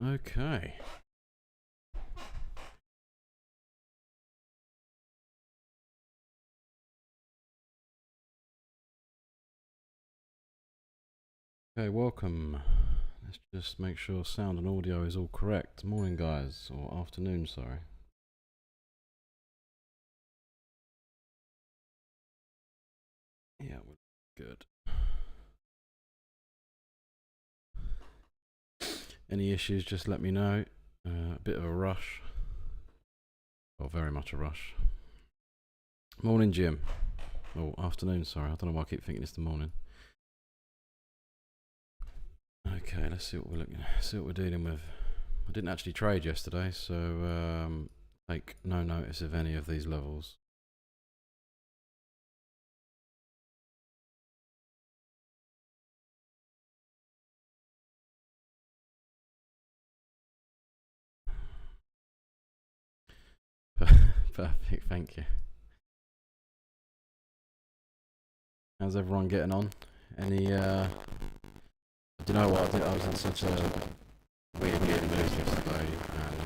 Okay. Okay, welcome. Let's just make sure sound and audio is all correct. Morning, guys, or afternoon, sorry. Yeah, we're good. Any issues, just let me know. A bit of a rush. Well, very much a rush. Morning, Jim. Oh, afternoon, sorry. I don't know why I keep thinking it's the morning. Okay, let's see what we're dealing with. I didn't actually trade yesterday, so take no notice of any of these levels. Perfect, thank you. How's everyone getting on? Any, do you know what, I was in such a weird mood yesterday,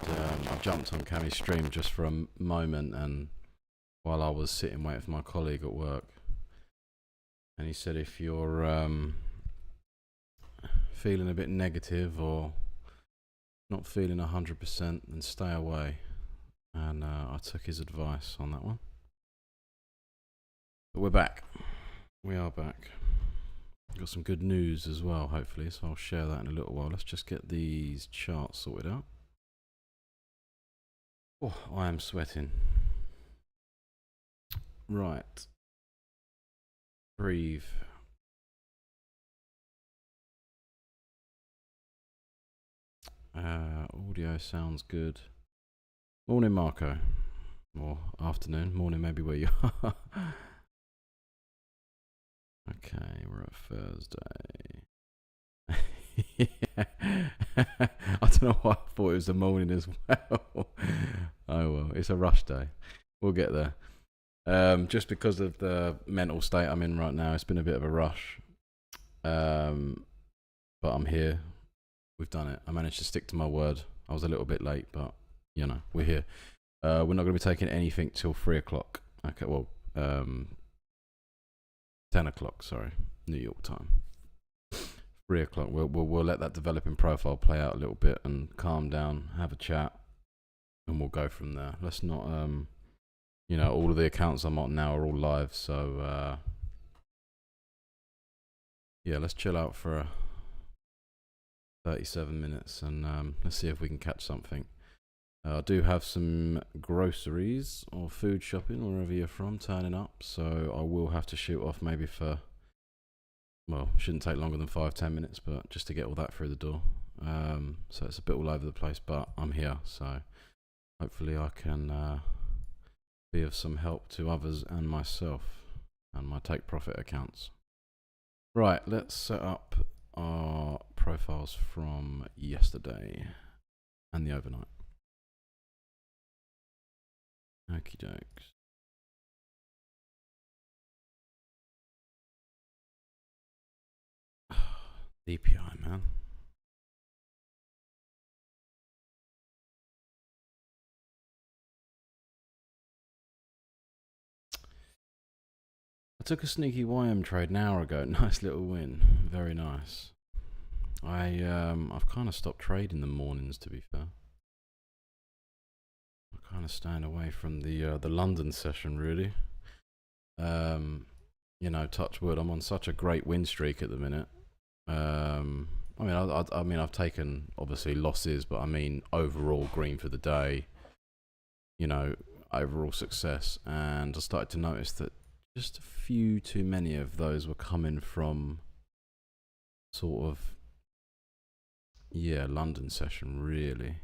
and I jumped on Cammy's stream just for a moment, and while I was sitting waiting for my colleague at work, and he said if you're feeling a bit negative or not feeling 100%, then stay away, and I took his advice on that one. But we're back. We are back. Got some good news as well, hopefully, so I'll share that in a little while. Let's just get these charts sorted out. Oh, I am sweating. Right. Breathe. Audio sounds good. Morning, Marco. Or afternoon. Morning, maybe where you are. Okay, we're at Thursday. Yeah. I don't know why I thought it was the morning as well. Oh well, it's a rush day. We'll get there. Just because of the mental state I'm in right now, it's been a bit of a rush. But I'm here. We've done it. I managed to stick to my word. I was a little bit late, but you know, we're here. We're not going to be taking anything till 3 o'clock. Okay, well, 10 o'clock, sorry, New York time. 3 o'clock. We'll let that developing profile play out a little bit and calm down, have a chat, and we'll go from there. Let's not, you know, all of the accounts I'm on now are all live, so yeah, let's chill out for 37 minutes and let's see if we can catch something. I do have some groceries or food shopping, wherever you're from, turning up, so I will have to shoot off maybe for, well, shouldn't take longer than 5-10 minutes, but just to get all that through the door. So it's a bit all over the place, but I'm here, so hopefully I can be of some help to others and myself and my take profit accounts. Right, let's set up our profiles from yesterday and the overnight. Okie dokes. DPI, man. I took a sneaky YM trade an hour ago. Nice little win. Very nice. I've kind of stopped trading the mornings, to be fair. I kind of staying away from the London session, really. You know, touch wood. I'm on such a great win streak at the minute. I mean, I've taken obviously losses, but I mean overall green for the day. You know, overall success, and I started to notice that just a few too many of those were coming from sort of, yeah, London session really.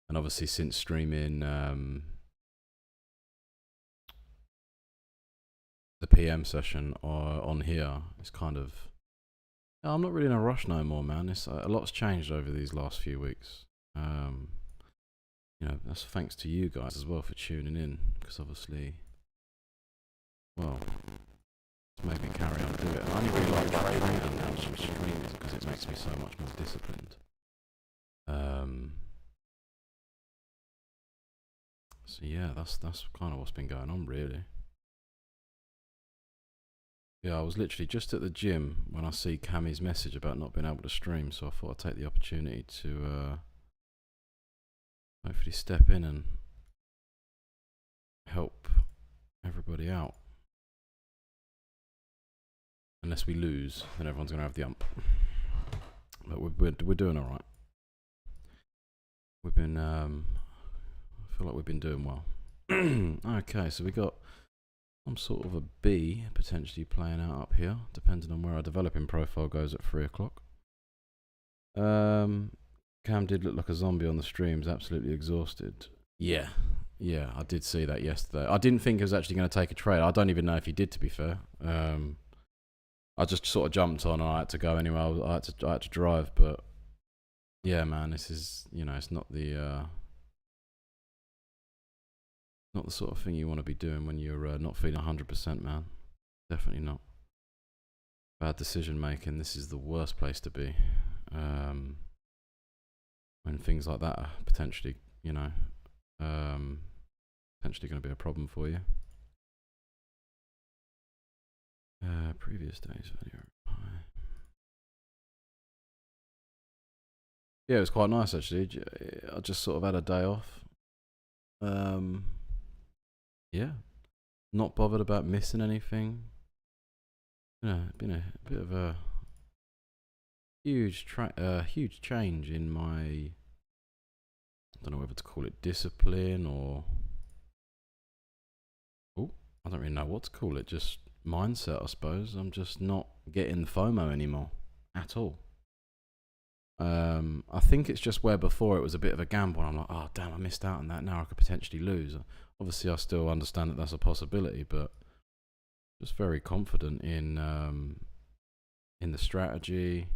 And obviously since streaming the PM session on here, it's kind of, I'm not really in a rush no more, man. It's a lot's changed over these last few weeks. You know, that's thanks to you guys as well for tuning in, because obviously, well, it's made me carry on doing it. I only really like trading now, actual stream is because it makes me so much more disciplined. So yeah, that's kind of what's been going on, really. Yeah, I was literally just at the gym when I see Cammy's message about not being able to stream, so I thought I'd take the opportunity to hopefully step in and help everybody out. Unless we lose, then everyone's going to have the ump. But we're doing all right. We've been, I feel like we've been doing well. Okay, so we got some sort of a B potentially playing out up here, depending on where our developing profile goes at 3 o'clock. Cam did look like a zombie on the streams, absolutely exhausted. Yeah, I did see that yesterday. I didn't think he was actually going to take a trade. I don't even know if he did, to be fair. I just sort of jumped on and I had to go anyway. I had to drive, but yeah, man, this is, you know, it's not the sort of thing you want to be doing when you're not feeling 100%, man. Definitely not. Bad decision making. This is the worst place to be. When things like that are potentially, you know, potentially going to be a problem for you. Previous days video. Yeah, it was quite nice actually. I just sort of had a day off. Yeah, not bothered about missing anything. You know, been a bit of a huge change in my, I don't know whether to call it discipline or, I don't really know what to call it, just mindset, I suppose. I'm just not getting FOMO anymore at all. I think it's just where before it was a bit of a gamble and I'm like, oh damn, I missed out on that, now I could potentially lose. Obviously I still understand that that's a possibility, but just very confident in the strategy,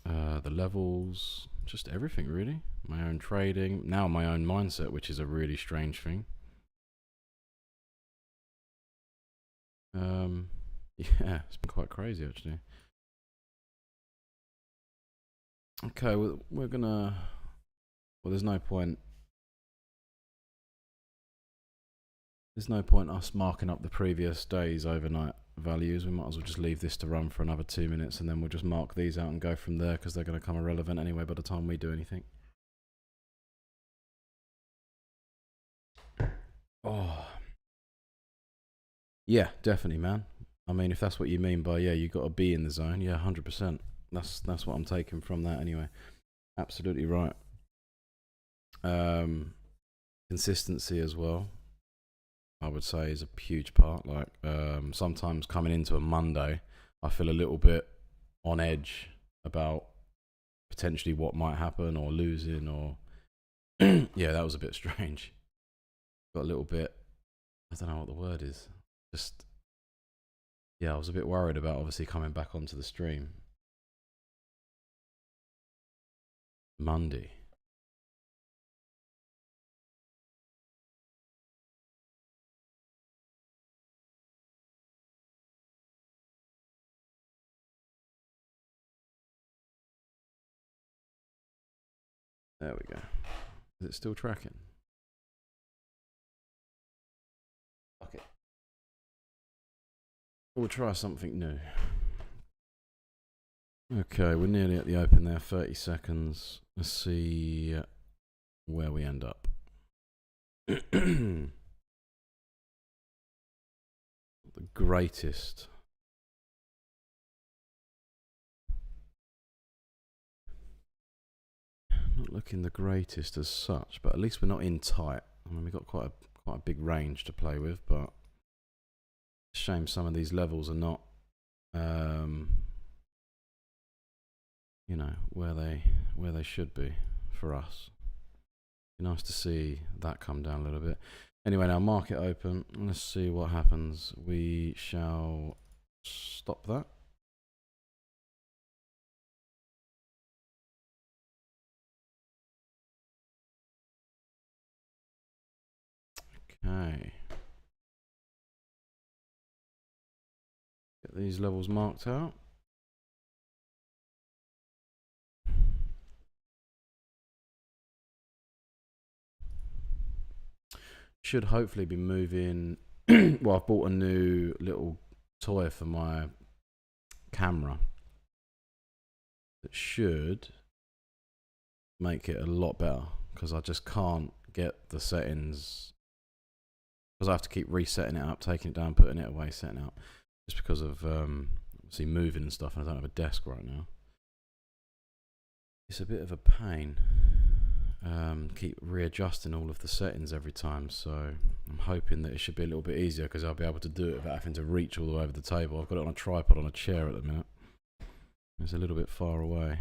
the levels, just everything really. My own trading, now my own mindset, which is a really strange thing. Yeah, it's been quite crazy actually. Okay, we're gonna, well, there's no point us marking up the previous day's overnight values. We might as well just leave this to run for another 2 minutes and then we'll just mark these out and go from there, because they're going to come irrelevant anyway by the time we do anything. Oh, yeah, definitely, man. I mean, if that's what you mean by, yeah, you got to be in the zone, yeah, 100%. That's what I'm taking from that anyway. Absolutely right. Consistency as well, I would say, is a huge part. Like, sometimes coming into a Monday, I feel a little bit on edge about potentially what might happen or losing or yeah, that was a bit strange. Got a little bit, I don't know what the word is, just, yeah, I was a bit worried about obviously coming back onto the stream Monday. There we go. Is it still tracking? Okay. We'll try something new. Okay, we're nearly at the open there, 30 seconds. Let's see where we end up. The greatest. Not looking the greatest as such, but at least we're not in tight. I mean, we've got quite a big range to play with, but it's a shame some of these levels are not, you know, where they should be for us. Be nice to see that come down a little bit. Anyway, now market open. Let's see what happens. We shall stop that. Okay. Get these levels marked out. should hopefully be moving. Well, I've bought a new little toy for my camera that should make it a lot better, because I just can't get the settings, because I have to keep resetting it up, taking it down, putting it away, setting it up, just because of obviously moving and stuff, and I don't have a desk right now. It's a bit of a pain. Keep readjusting all of the settings every time, so I'm hoping that it should be a little bit easier, because I'll be able to do it without having to reach all the way over the table. I've got it on a tripod on a chair at the minute. It's a little bit far away,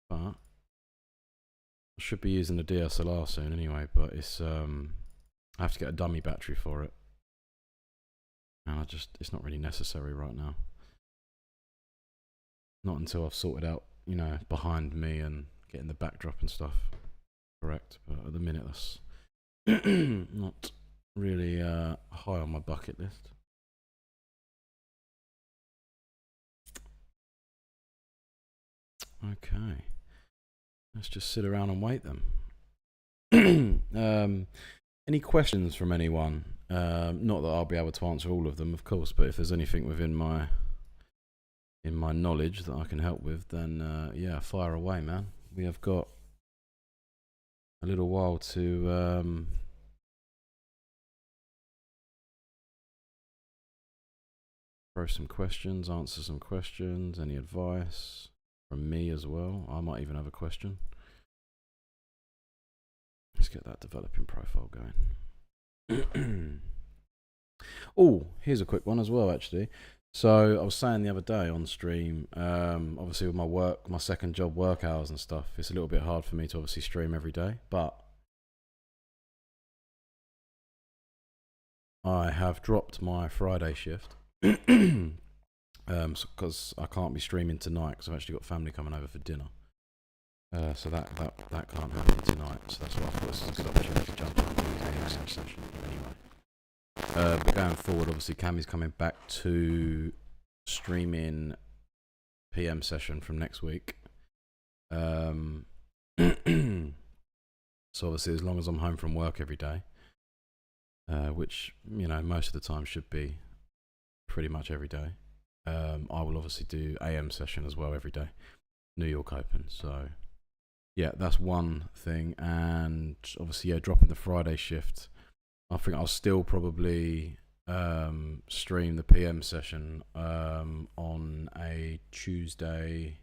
but I should be using the DSLR soon anyway, but it's I have to get a dummy battery for it, and it's not really necessary right now. Not until I've sorted out, you know, behind me and getting the backdrop and stuff correct. But at the minute, that's not really high on my bucket list. Okay, let's just sit around and wait then. Any questions from anyone? Not that I'll be able to answer all of them, of course, but if there's anything within my knowledge that I can help with, then yeah, fire away, man. We have got a little while to throw some questions, answer some questions, any advice from me as well. I might even have a question. Let's get that developing profile going. Oh, here's a quick one as well, actually. So I was saying the other day on stream, obviously with my work, my second job, work hours and stuff, it's a little bit hard for me to obviously stream every day, but I have dropped my Friday shift because I can't be streaming tonight, because I've actually got family coming over for dinner. So that can't happen tonight. So that's why I thought this is a good opportunity to jump on the AM session anyway. But going forward, obviously Cammy's coming back to streaming PM session from next week. So obviously, as long as I'm home from work every day, which, you know, most of the time should be pretty much every day, I will obviously do AM session as well every day, New York Open. So yeah, that's one thing. And obviously, yeah, dropping the Friday shift, I think I'll still probably stream the PM session on a Tuesday,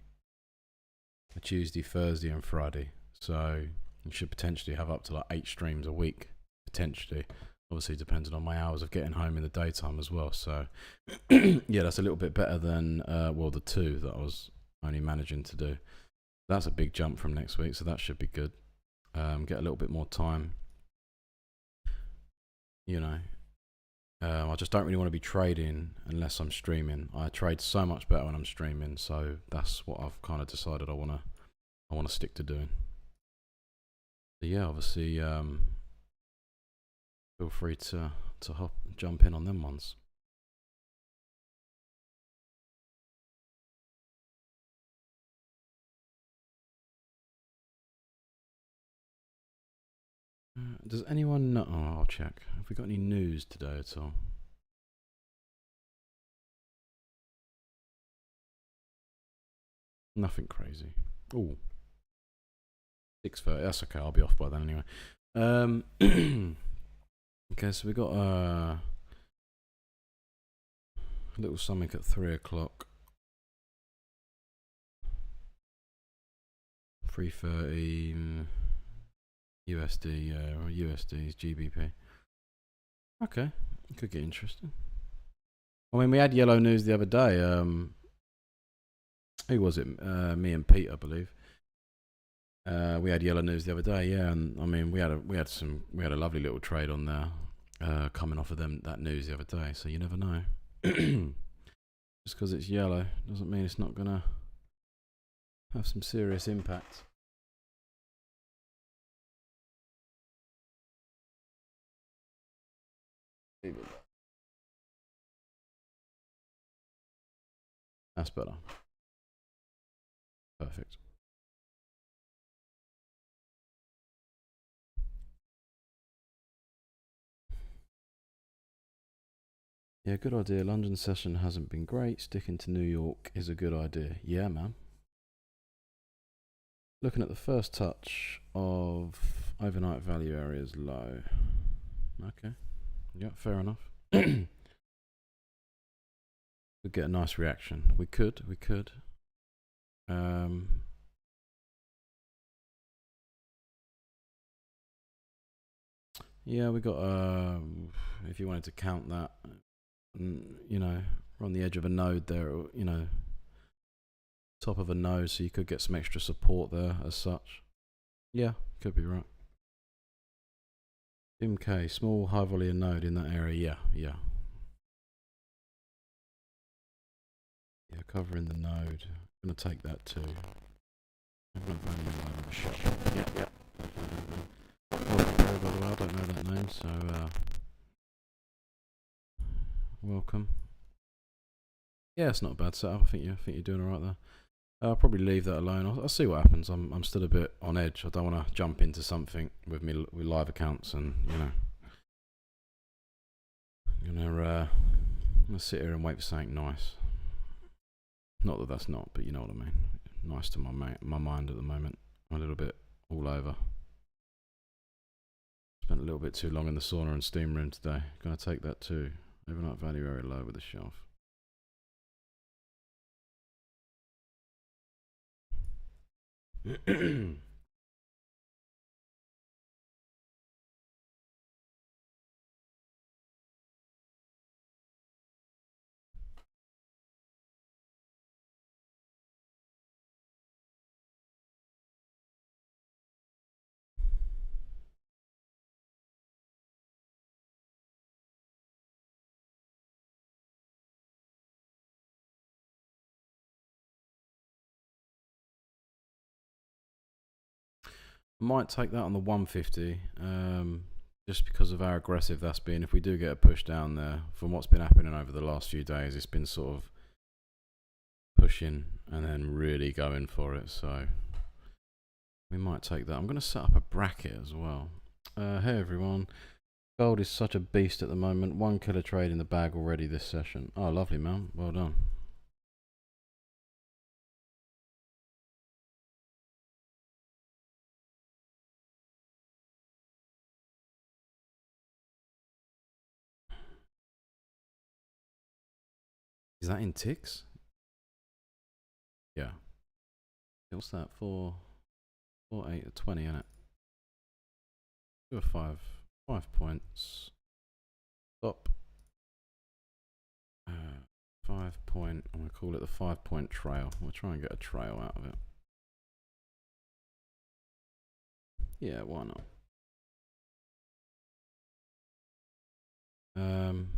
Thursday, and Friday. So you should potentially have up to like 8 streams a week, potentially. Obviously, depending on my hours of getting home in the daytime as well. So yeah, that's a little bit better than well, the 2 that I was only managing to do. That's a big jump from next week, so that should be good. Get a little bit more time. You know, I just don't really want to be trading unless I'm streaming. I trade so much better when I'm streaming, so that's what I've kind of decided I want to stick to doing. So yeah, obviously, feel free to jump in on them ones. Does anyone know? Oh, I'll check. Have we got any news today at all? Nothing crazy. Oh, 6:30. That's okay. I'll be off by then anyway. Okay, so we got a little something at 3 o'clock. 3:30 USD. Yeah, or USD is GBP. Okay, it could get interesting. I mean, we had yellow news the other day. Who was it? Me and Pete, I believe. We had yellow news the other day, yeah, and I mean, we had a lovely little trade on there, coming off of that news the other day. So you never know. Just because it's yellow doesn't mean it's not gonna have some serious impact. That's better. Perfect. Yeah, good idea. London session hasn't been great. Sticking to New York is a good idea. Yeah, man. Looking at the first touch of overnight value areas low. Okay. Yeah, fair enough. We'd get a nice reaction. We could. Yeah, we got, if you wanted to count that, you know, we're on the edge of a node there, you know, top of a node, so you could get some extra support there as such. Yeah, could be right. MK, small high volume node in that area. Yeah. Yeah, covering the node. I'm going to take that too. Yeah. By the way, I don't know that name, so welcome. Yeah, it's not a bad setup. I think you're doing alright there. I'll probably leave that alone. I'll see what happens. I'm still a bit on edge. I don't want to jump into something with live accounts, and I'm gonna sit here and wait for something nice. Not that that's not, but you know what I mean. Nice to my mind at the moment. I'm a little bit all over. Spent a little bit too long in the sauna and steam room today. Gonna take that too. Overnight value area low with a shelf. Might take that on the 150, just because of how aggressive that's been. If we do get a push down there, from what's been happening over the last few days, it's been sort of pushing and then really going for it. So we might take that. I'm going to set up a bracket as well. Hey everyone, gold is such a beast at the moment. 1 killer trade in the bag already this session. Oh, lovely, man. Well done. Is that in ticks? Yeah. What's that? 4, 8, 20, innit? Do a 5 points. Stop. 5 point. I'm gonna call it the 5-point trail. We'll try and get a trail out of it. Yeah, why not? And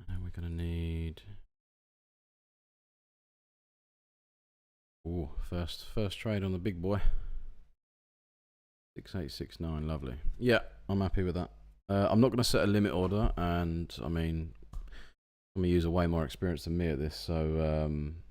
we're gonna need. Ooh, first trade on the big boy. 6869, lovely. Yeah, I'm happy with that. I'm not gonna set a limit order, and I mean, I'm gonna use way more experience than me at this, so I'm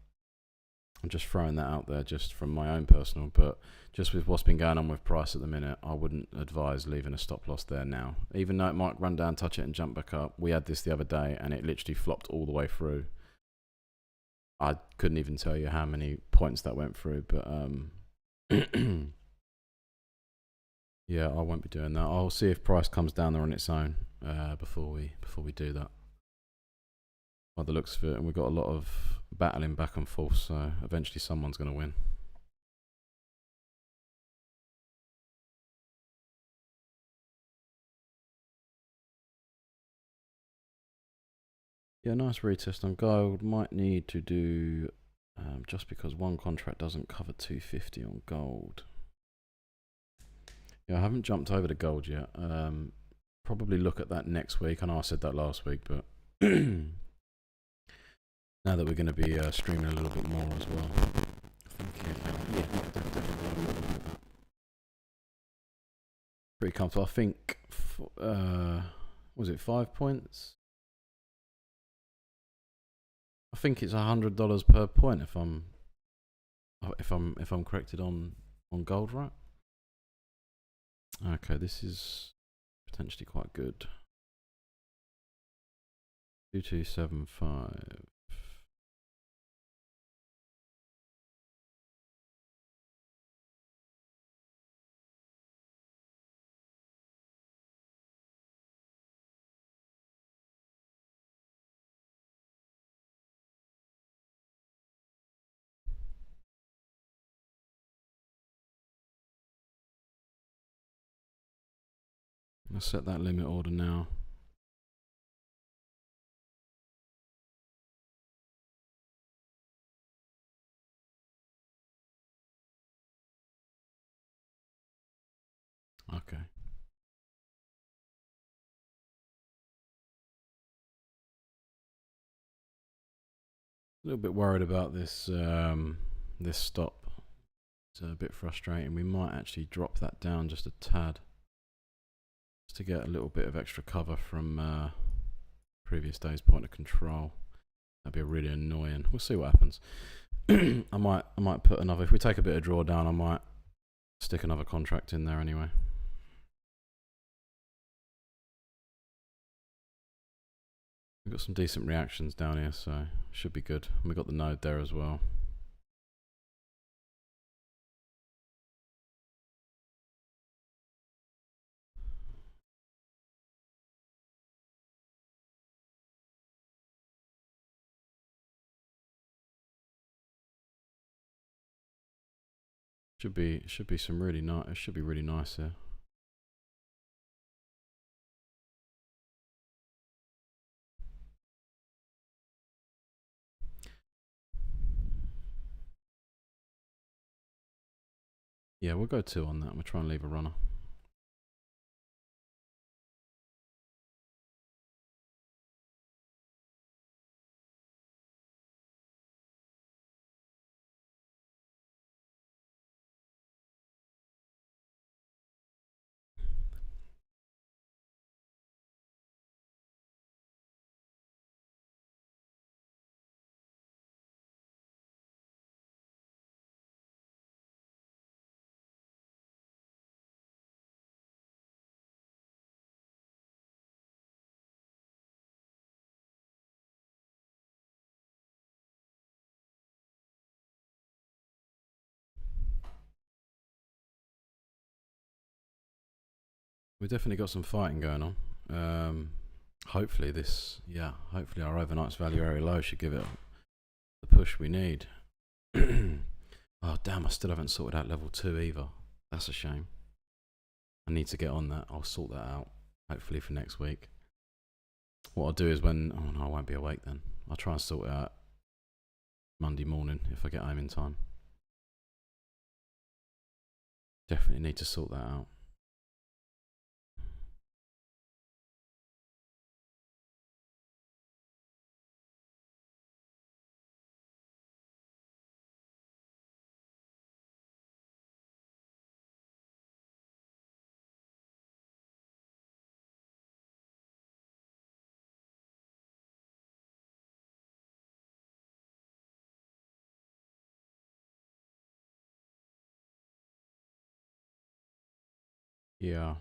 just throwing that out there, just from my own personal. But just with what's been going on with price at the minute, I wouldn't advise leaving a stop loss there now. Even though it might run down, touch it, and jump back up. We had this the other day, and it literally flopped all the way through. I couldn't even tell you how many points that went through, but yeah, I won't be doing that. I'll see if price comes down there on its own before we do that. By the looks of it, and we've got a lot of battling back and forth, so eventually someone's going to win. Yeah, nice retest on gold. Might need to do, just because one contract doesn't cover 250 on gold. Yeah, I haven't jumped over to gold yet. Probably look at that next week. I know I said that last week, but now that we're going to be streaming a little bit more as well. I think, yeah, definitely. Pretty comfortable. I think, was it 5 points? I think it's $100 per point if I'm corrected on gold, right? Okay, this is potentially quite good. 2275. Let's set that limit order now. Okay. A little bit worried about this this stop. It's a bit frustrating. We might actually drop that down just a tad, just to get a little bit of extra cover from previous day's point of control. That'd be really annoying. We'll see what happens. I might put another. If we take a bit of drawdown, I might stick another contract in there anyway. We've got some decent reactions down here, so should be good. And we got the node there as well. Should be some really nice. It should be really nice here. Yeah, we'll go 2 on that. We'll try and leave a runner. We've definitely got some fighting going on. Hopefully hopefully our overnight's value area low should give it the push we need. Oh damn, I still haven't sorted out level 2 either. That's a shame. I need to get on that. I'll sort that out, hopefully for next week. What I'll do is oh no, I won't be awake then. I'll try and sort it out Monday morning if I get home in time. Definitely need to sort that out. Yeah.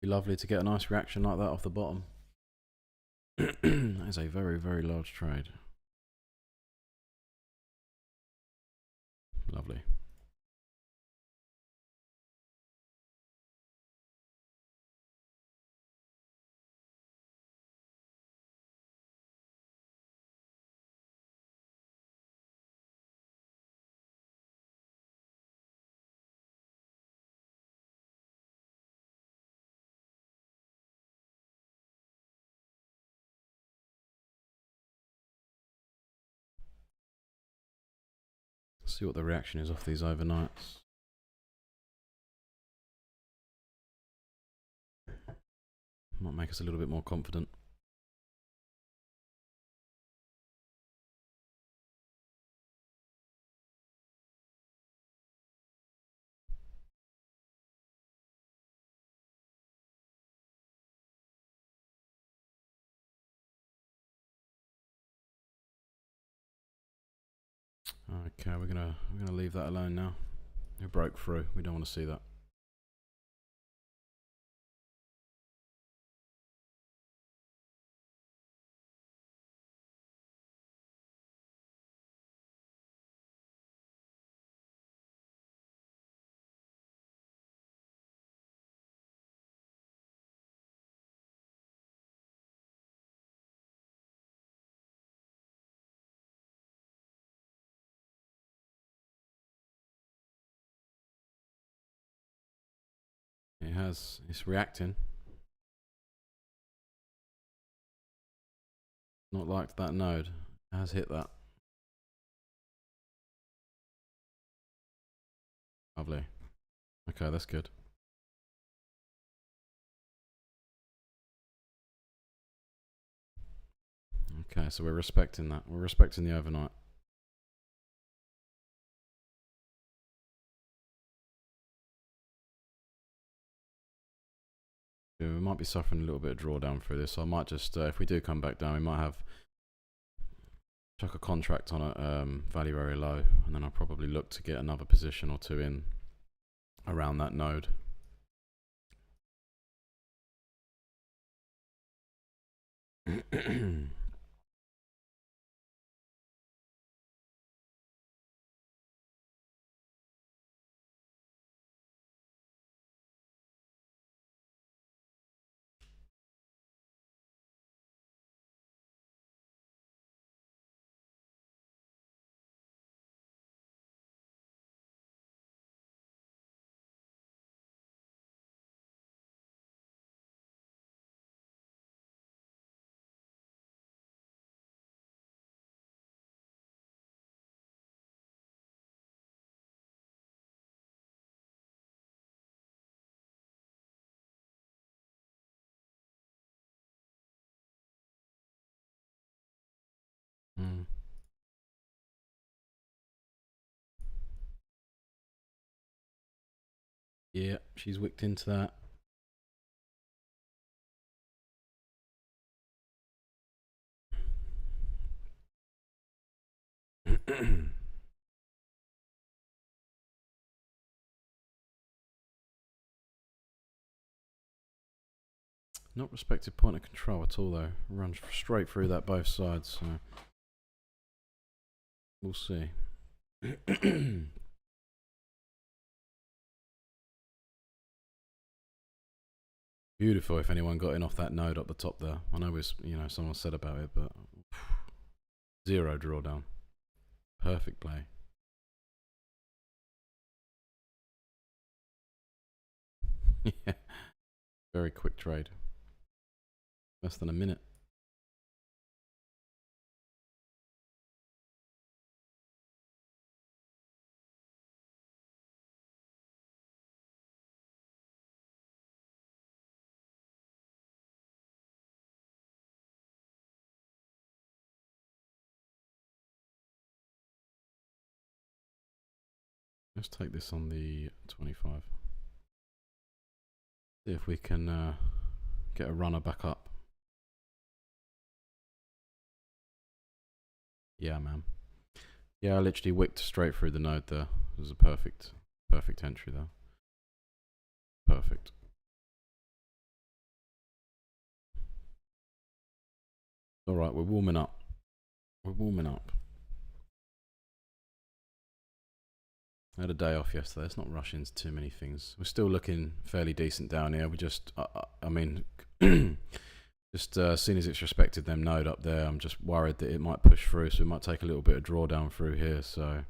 Be lovely to get a nice reaction like that off the bottom. That is a very, very large trade. Lovely. See what the reaction is off these overnights. Might make us a little bit more confident. Okay, we're gonna leave that alone now. It broke through. We don't want to see that. It's reacting. Not liked that node. It has hit that. Lovely. Okay, that's good. Okay, so we're respecting that. We're respecting the overnight. We might be suffering a little bit of drawdown through this. So I might just, if we do come back down, we might have chuck a contract on a value area low, and then I'll probably look to get another position or two in around that node. Mm. Yeah, she's wicked into that. Not respected point of control at all, though. Runs straight through that both sides, so we'll see. Beautiful if anyone got in off that node up the top there. I know someone said about it, but zero drawdown. Perfect play. Yeah. Very quick trade. Less than a minute. Let's take this on the 25. See if we can get a runner back up. Yeah, man. Yeah, I literally wicked straight through the node there. It was a perfect entry there. Perfect. Alright, we're warming up. We're warming up. I had a day off yesterday. Let's not rush into too many things. We're still looking fairly decent down here. We just, I mean, just as soon as it's respected them node up there, I'm just worried that it might push through. So we might take a little bit of drawdown through here. So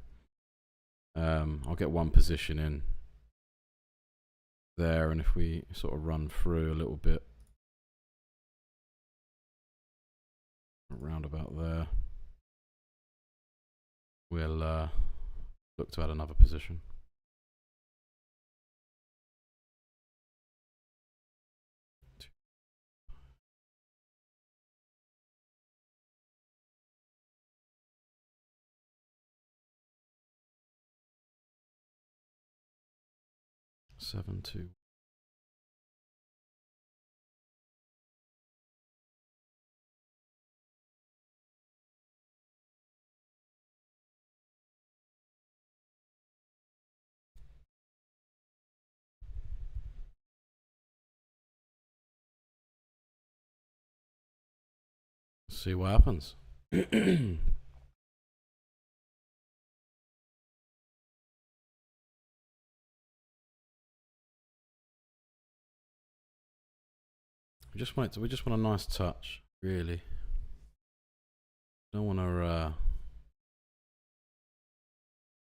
I'll get one position in there, and if we sort of run through a little bit around about there, we'll look to add another position. Seven, two. see what happens. We just want a nice touch, really. Don't want to.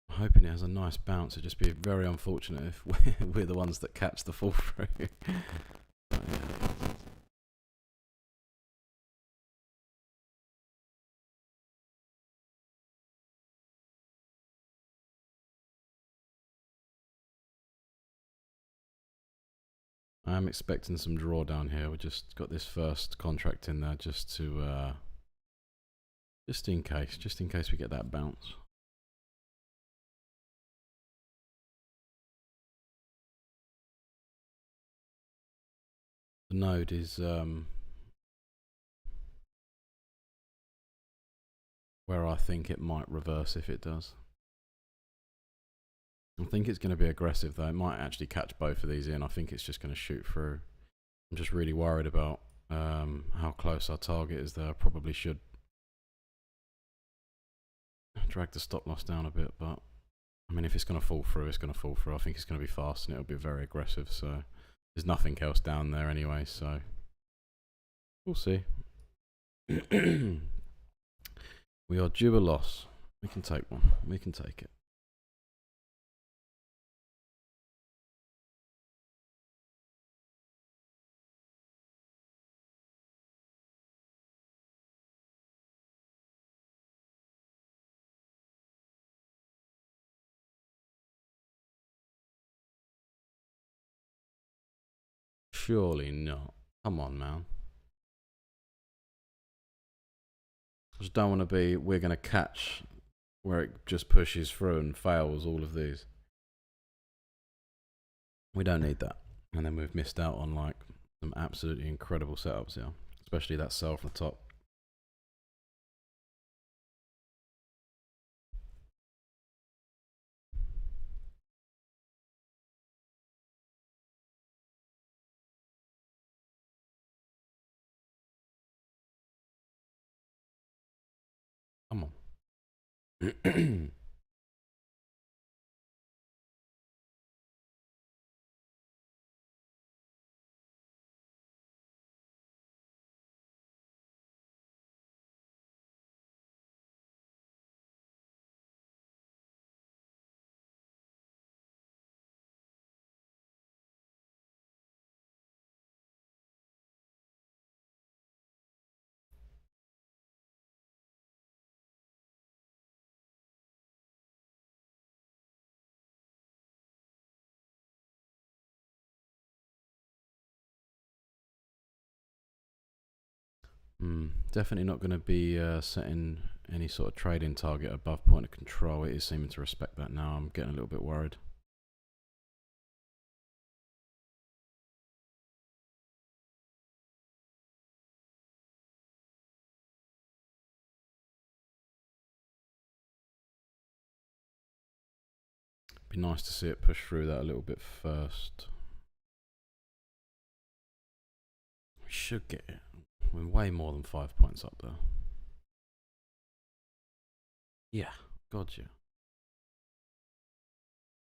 I'm hoping it has a nice bounce. It'd just be very unfortunate if we're the ones that catch the fall through. But yeah. I am expecting some drawdown here. We just got this first contract in there just to just in case we get that bounce. The node is where I think it might reverse if it does. I think it's going to be aggressive though. It might actually catch both of these in. I think it's just going to shoot through. I'm just really worried about how close our target is there. I probably should drag the stop loss down a bit, but I mean, if it's going to fall through, it's going to fall through. I think it's going to be fast and it'll be very aggressive. So there's nothing else down there anyway. So we'll see. We are due a loss. We can take one. We can take it. Surely not. Come on, man. I just don't want to be, we're going to catch where it just pushes through and fails all of these. We don't need that. And then we've missed out on like some absolutely incredible setups here, especially that sell from the top. Come on. Definitely not going to be setting any sort of trading target above point of control. It is seeming to respect that now. I'm getting a little bit worried. Be nice to see it push through that a little bit first. We should get it. We're way more than 5 points up there. Yeah, God, yeah.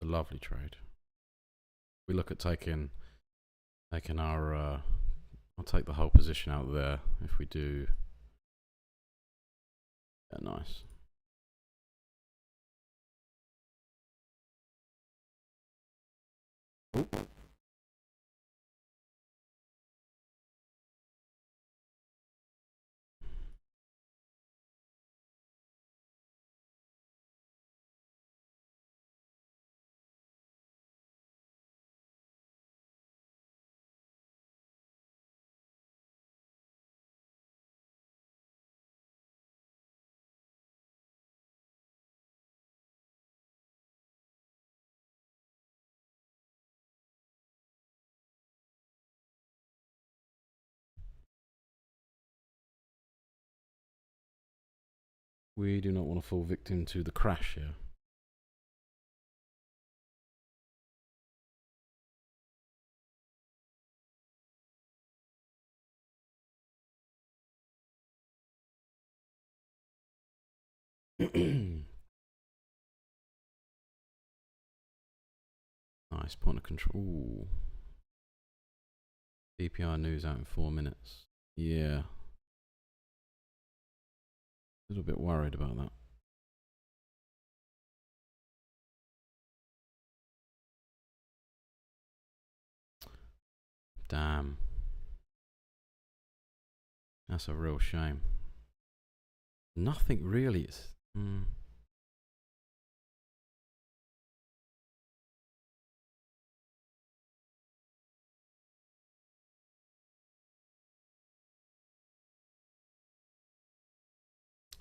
A lovely trade. We look at taking our. I'll take the whole position out there if we do. Yeah, nice. Ooh. We do not want to fall victim to the crash here. Nice point of control. Ooh. DPI news out in 4 minutes. Yeah. A little bit worried about that. Damn. That's a real shame. Nothing really is.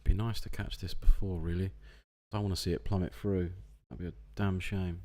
Be nice to catch this before, really. I don't want to see it plummet through. That'd be a damn shame.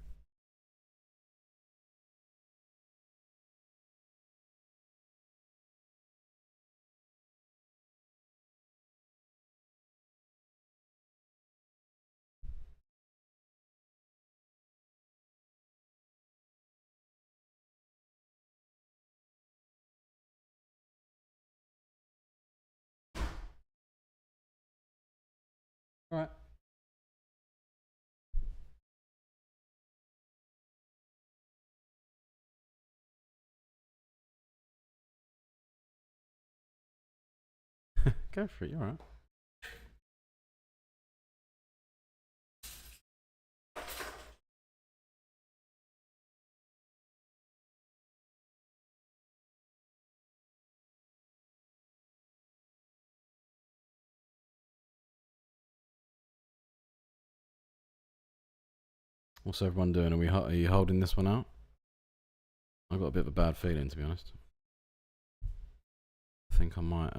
All right. Go for it, you're all right. What's everyone doing? Are you holding this one out? I've got a bit of a bad feeling, to be honest. I think I might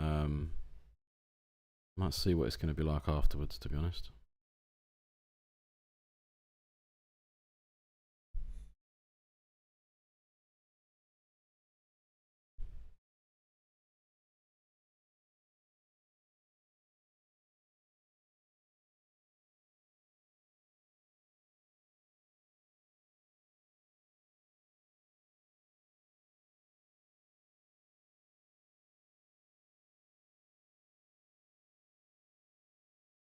see what it's going to be like afterwards, to be honest.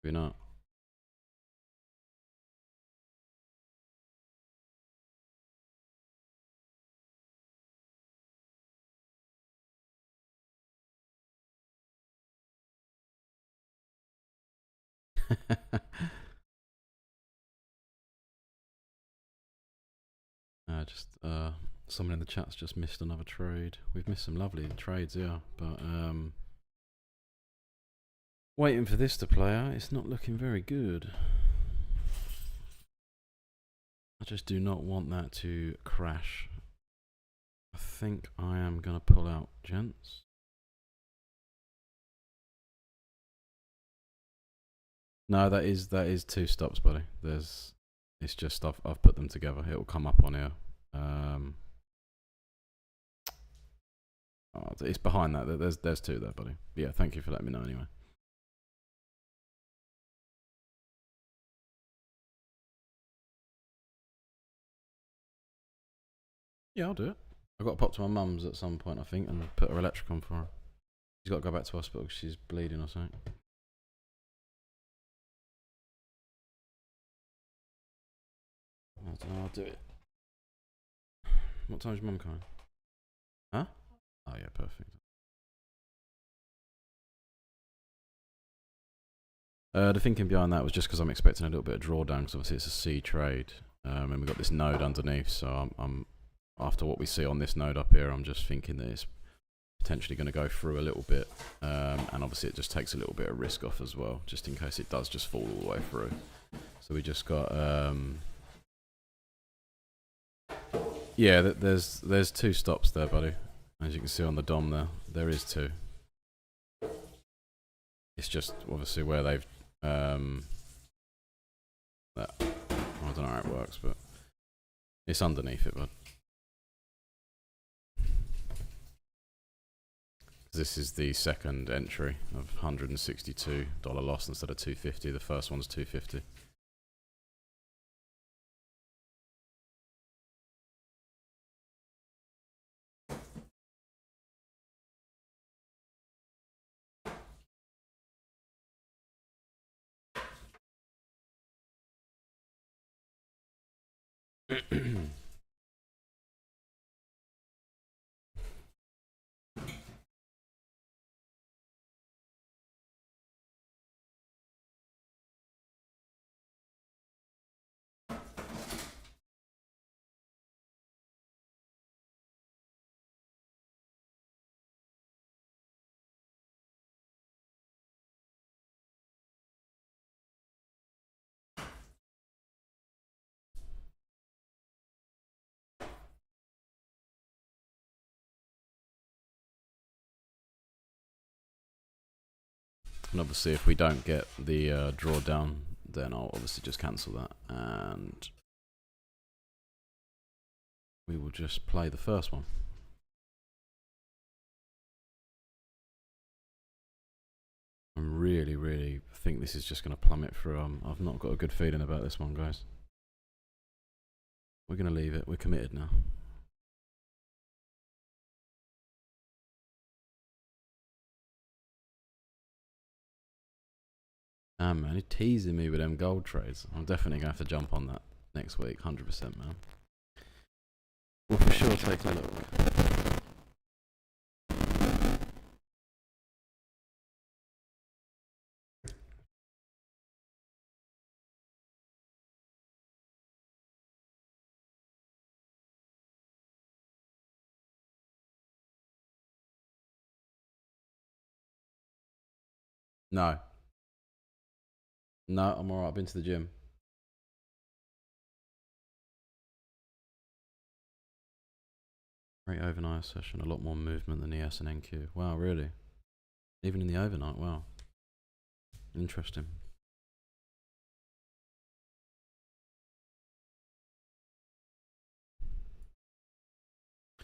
Maybe not. Someone in the chat's just missed another trade. We've missed some lovely trades, yeah, but waiting for this to play out. It's not looking very good. I just do not want that to crash. I think I am gonna pull out, gents. No, that is 2 stops, buddy. It's just I've put them together. It will come up on here. It's behind that. There's 2 there, buddy. But yeah, thank you for letting me know anyway. Yeah, I'll do it. I've got to pop to my mum's at some point, I think, and put her electric on for her. She's got to go back to hospital because she's bleeding or something. I don't know, I'll do it. What time's your mum coming? Huh? Oh yeah, perfect. The thinking behind that was just because I'm expecting a little bit of drawdown, because obviously it's a C trade, and we've got this node underneath. So I'm after what we see on this node up here, I'm just thinking that it's potentially going to go through a little bit, and obviously it just takes a little bit of risk off as well, just in case it does just fall all the way through. So we just got yeah, there's 2 stops there, buddy. As you can see on the DOM there is 2. It's just obviously where they've I don't know how it works, but it's underneath it, bud. This is the second entry of $162 loss instead of 250. The first one's 250. And obviously if we don't get the drawdown, then I'll obviously just cancel that, and we will just play the first one. I really think this is just going to plummet through. I've not got a good feeling about this one, guys. We're going to leave it. We're committed now. Damn, man, you're teasing me with them gold trades. I'm definitely going to have to jump on that next week, 100%, man. We'll for sure take a look. No. No, I'm alright. I've been to the gym. Great overnight session. A lot more movement than the S and NQ. Wow, really? Even in the overnight? Wow. Interesting.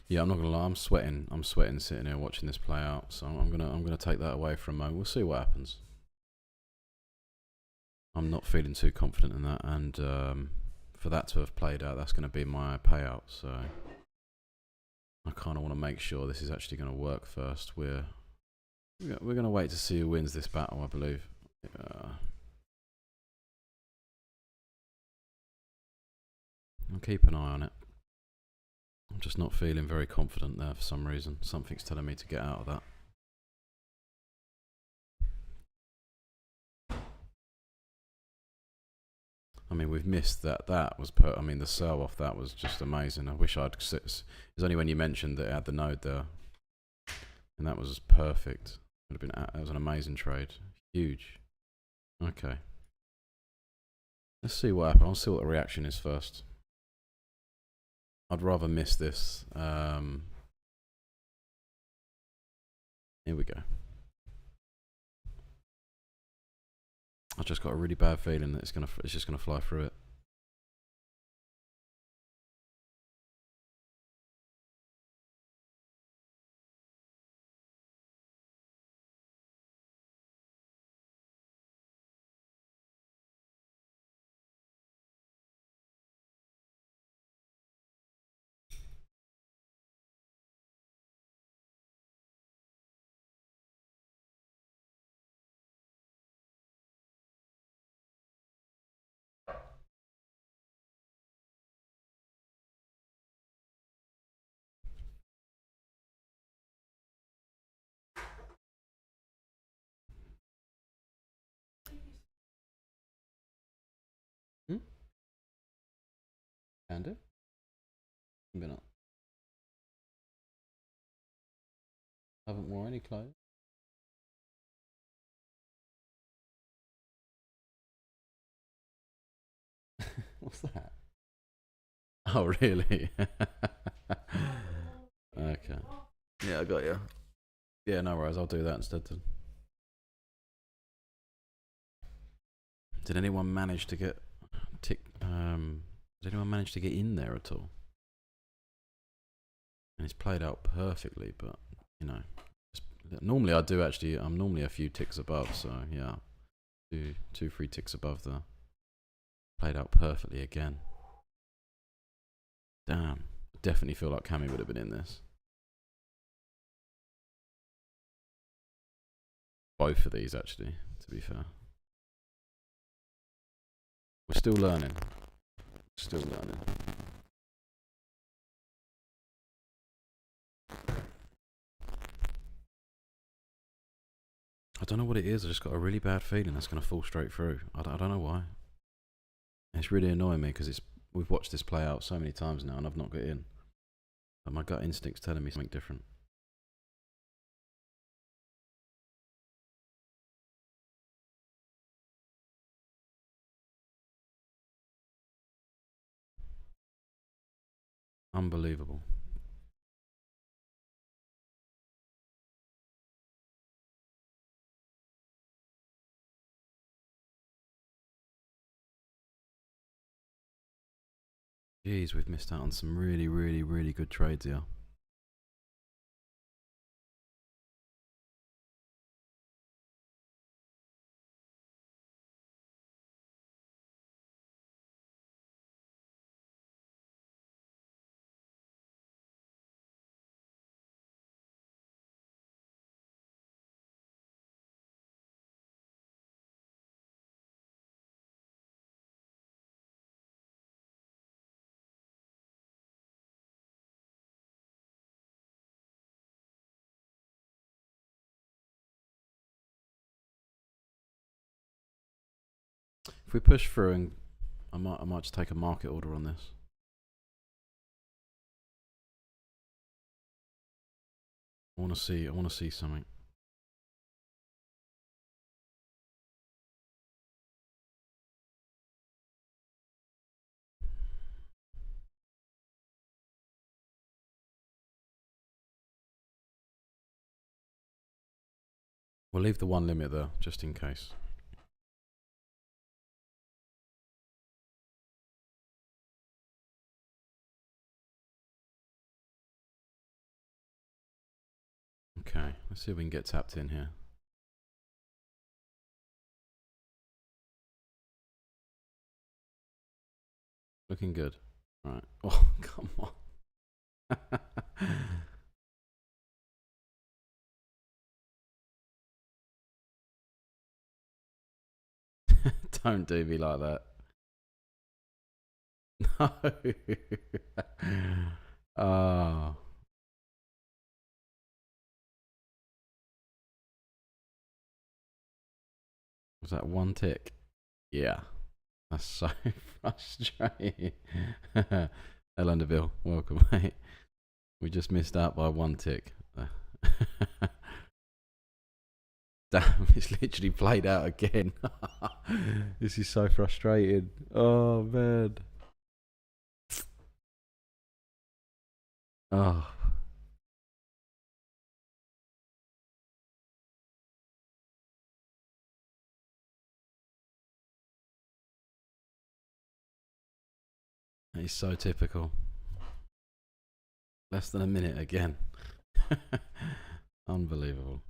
Yeah, I'm not gonna lie. I'm sweating. I'm sweating sitting here watching this play out. So I'm gonna take that away for a moment. We'll see what happens. I'm not feeling too confident in that, and for that to have played out, that's going to be my payout. So I kind of want to make sure this is actually going to work first. We're going to wait to see who wins this battle, I believe. I'll keep an eye on it. I'm just not feeling very confident there for some reason. Something's telling me to get out of that. I mean, we've missed that. That was I mean, the sell off, that was just amazing. I wish I'd sit. It was only when you mentioned that it had the node there, and that was perfect. Would have been. That was an amazing trade. Huge. Okay. Let's see what happens. I'll see what the reaction is first. I'd rather miss this. Here we go. I just got a really bad feeling that it's just gonna fly through it. Can do. Been up. Haven't worn any clothes. What's that? Oh, really? Okay. Yeah, I got you. Yeah, no worries. I'll do that instead then. Did anyone manage to get did anyone manage to get in there at all? And it's played out perfectly, but you know, normally I do actually. I'm normally a few ticks above, so yeah, 2-3 ticks above there. Played out perfectly again. Damn, I definitely feel like Cammy would have been in this. Both of these, actually, to be fair. We're still learning. Still learning. I don't know what it is. I just got a really bad feeling that's going to fall straight through. I don't know why. It's really annoying me because we've watched this play out so many times now and I've not got in. But my gut instinct's telling me something different. Unbelievable. Jeez, we've missed out on some really, really, really good trades here. If we push through, and I might just take a market order on this. I want to see something. We'll leave the one limit there, just in case. Okay, let's see if we can get tapped in here. Looking good. Right. Oh, come on. Don't do me like that. No. Oh. Was that one tick? Yeah. That's so frustrating. Hello, Neville. Welcome, mate. We just missed out by one tick. Damn, it's literally played out again. This is so frustrating. Oh, man. Oh. It's so typical. Less than a minute again. Unbelievable.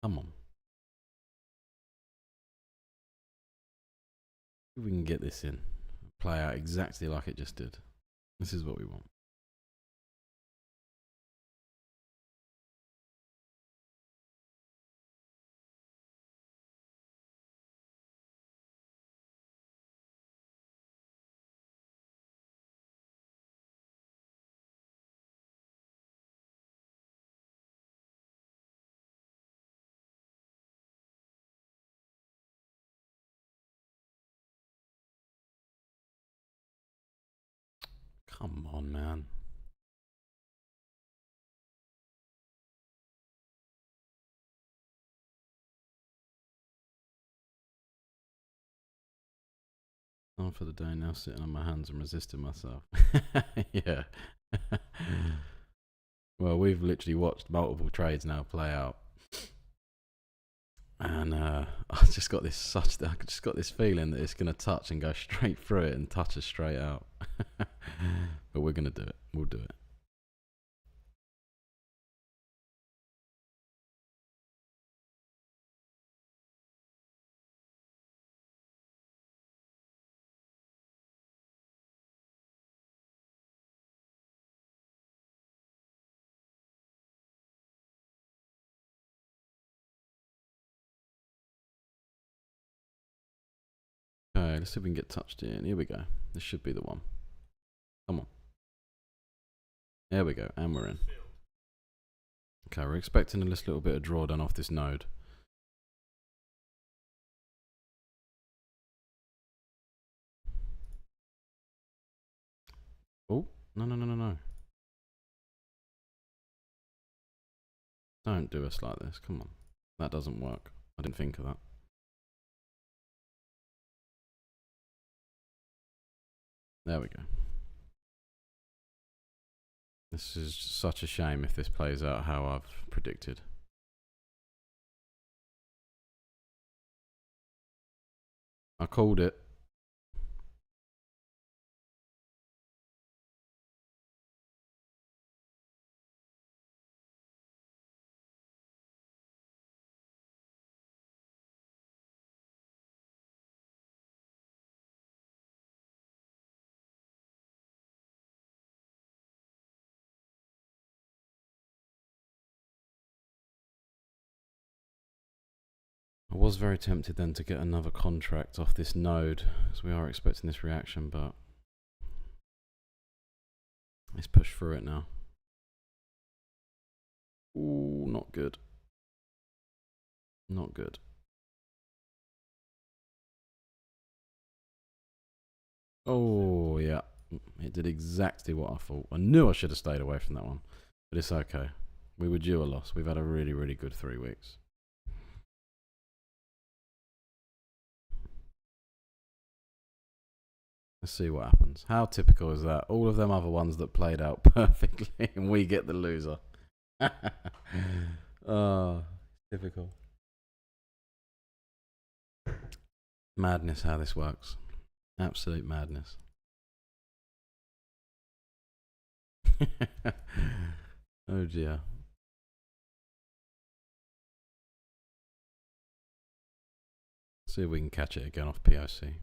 Come on. If we can get this in. Play out exactly like it just did. This is what we want. Come on, man. Time for the day now, sitting on my hands and resisting myself. Yeah. Well, we've literally watched multiple trades now play out. And I just got this feeling that it's going to touch and go straight through it and touch us straight out. But we're going to do it. We'll do it. Okay, let's see if we can get touched in. Here we go. This should be the one. Come on. There we go, and we're in. Okay, we're expecting a little bit of drawdown off this node. Oh, no. Don't do us like this, come on. That doesn't work. I didn't think of that. There we go. This is such a shame if this plays out how I've predicted. I called it. I was very tempted then to get another contract off this node, because we are expecting this reaction, but let's push through it now. Ooh, not good. Not good. Oh, yeah. It did exactly what I thought. I knew I should have stayed away from that one, but it's okay. We were due a loss. We've had a really, really good 3 weeks. Let's see what happens. How typical is that? All of them other ones that played out perfectly and we get the loser. Oh, typical. Madness how this works. Absolute madness. Oh dear. See if we can catch it again off POC.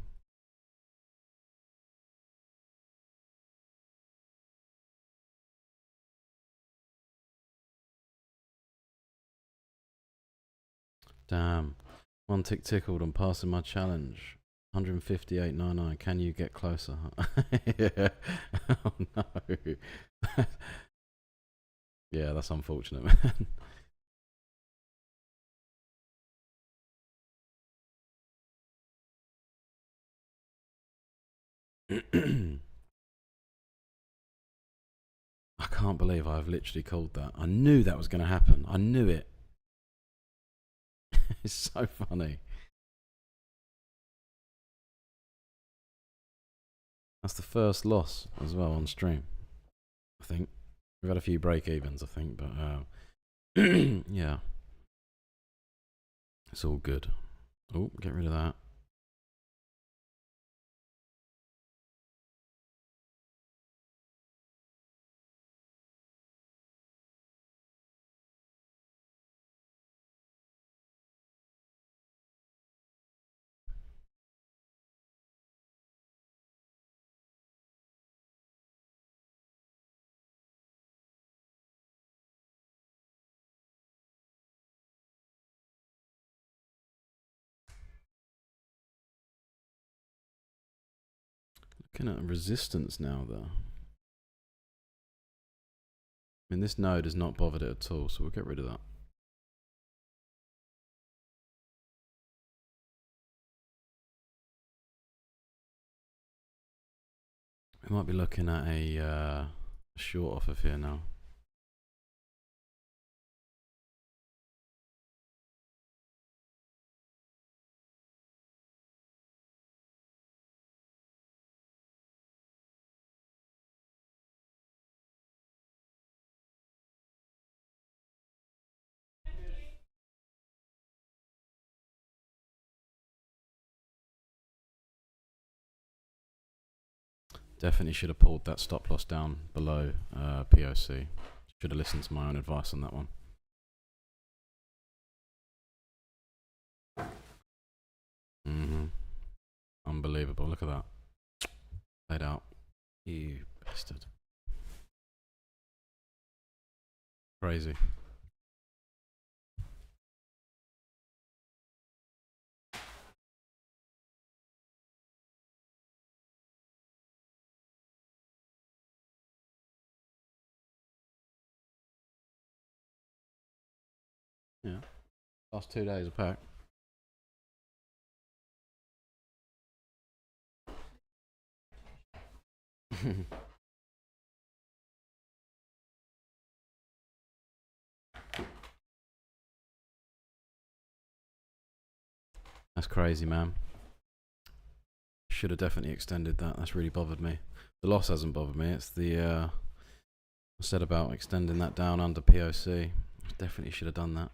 Damn. 1 tick tickled on passing my challenge. 158.99. Can you get closer? Yeah. Oh no. Yeah, that's unfortunate, man. I can't believe I've literally called that. I knew that was going to happen. I knew it. It's so funny. That's the first loss as well on stream, I think. We've had a few break evens, I think, but yeah. It's all good. Oh, get rid of that. Looking at resistance now, though. I mean, this node is not bothered it at all, so we'll get rid of that. We might be looking at a short off of here now. Definitely should have pulled that stop loss down below POC. Should have listened to my own advice on that one. Unbelievable. Look at that. Played out. You bastard. Crazy. Last 2 days of pack. That's crazy, man. Should have definitely extended that. That's really bothered me. The loss hasn't bothered me. It's the I said about extending that down under POC. Definitely should have done that.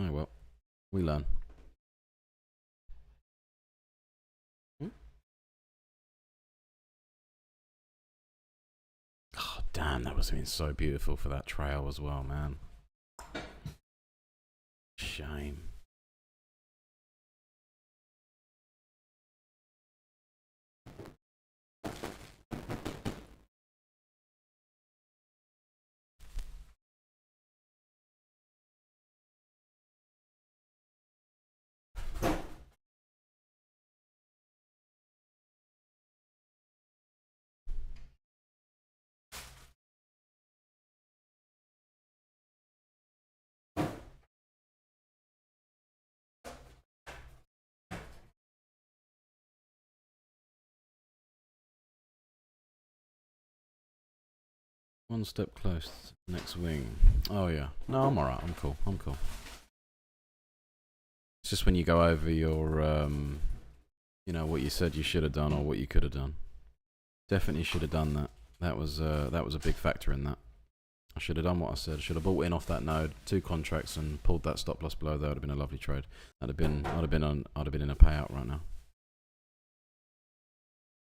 Oh well, we learn. Oh damn, that was been so beautiful for that trail as well, man. Shame. One step close, next wing. Oh yeah. No, I'm alright. I'm cool. I'm cool. It's just when you go over your, you know, what you said you should have done or what you could have done. Definitely should have done that. That was a big factor in that. I should have done what I said. I should have bought in off that node, 2 contracts, and pulled that stop loss below. That would have been a lovely trade. I'd have been in a payout right now.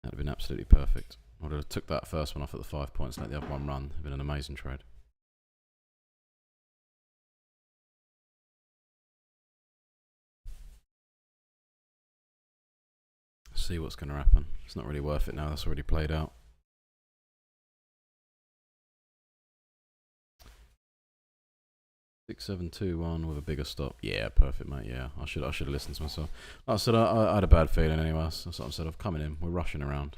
That'd have been absolutely perfect. I would have took that first one off at the 5 points and let the other one run. It'd been an amazing trade. See what's going to happen. It's not really worth it now. That's already played out. Six, 7, 2, 1 with a bigger stop. Yeah, perfect, mate. Yeah, I should have listened to myself. Like I said, I had a bad feeling anyway. That's what I said. I'm coming in. We're rushing around.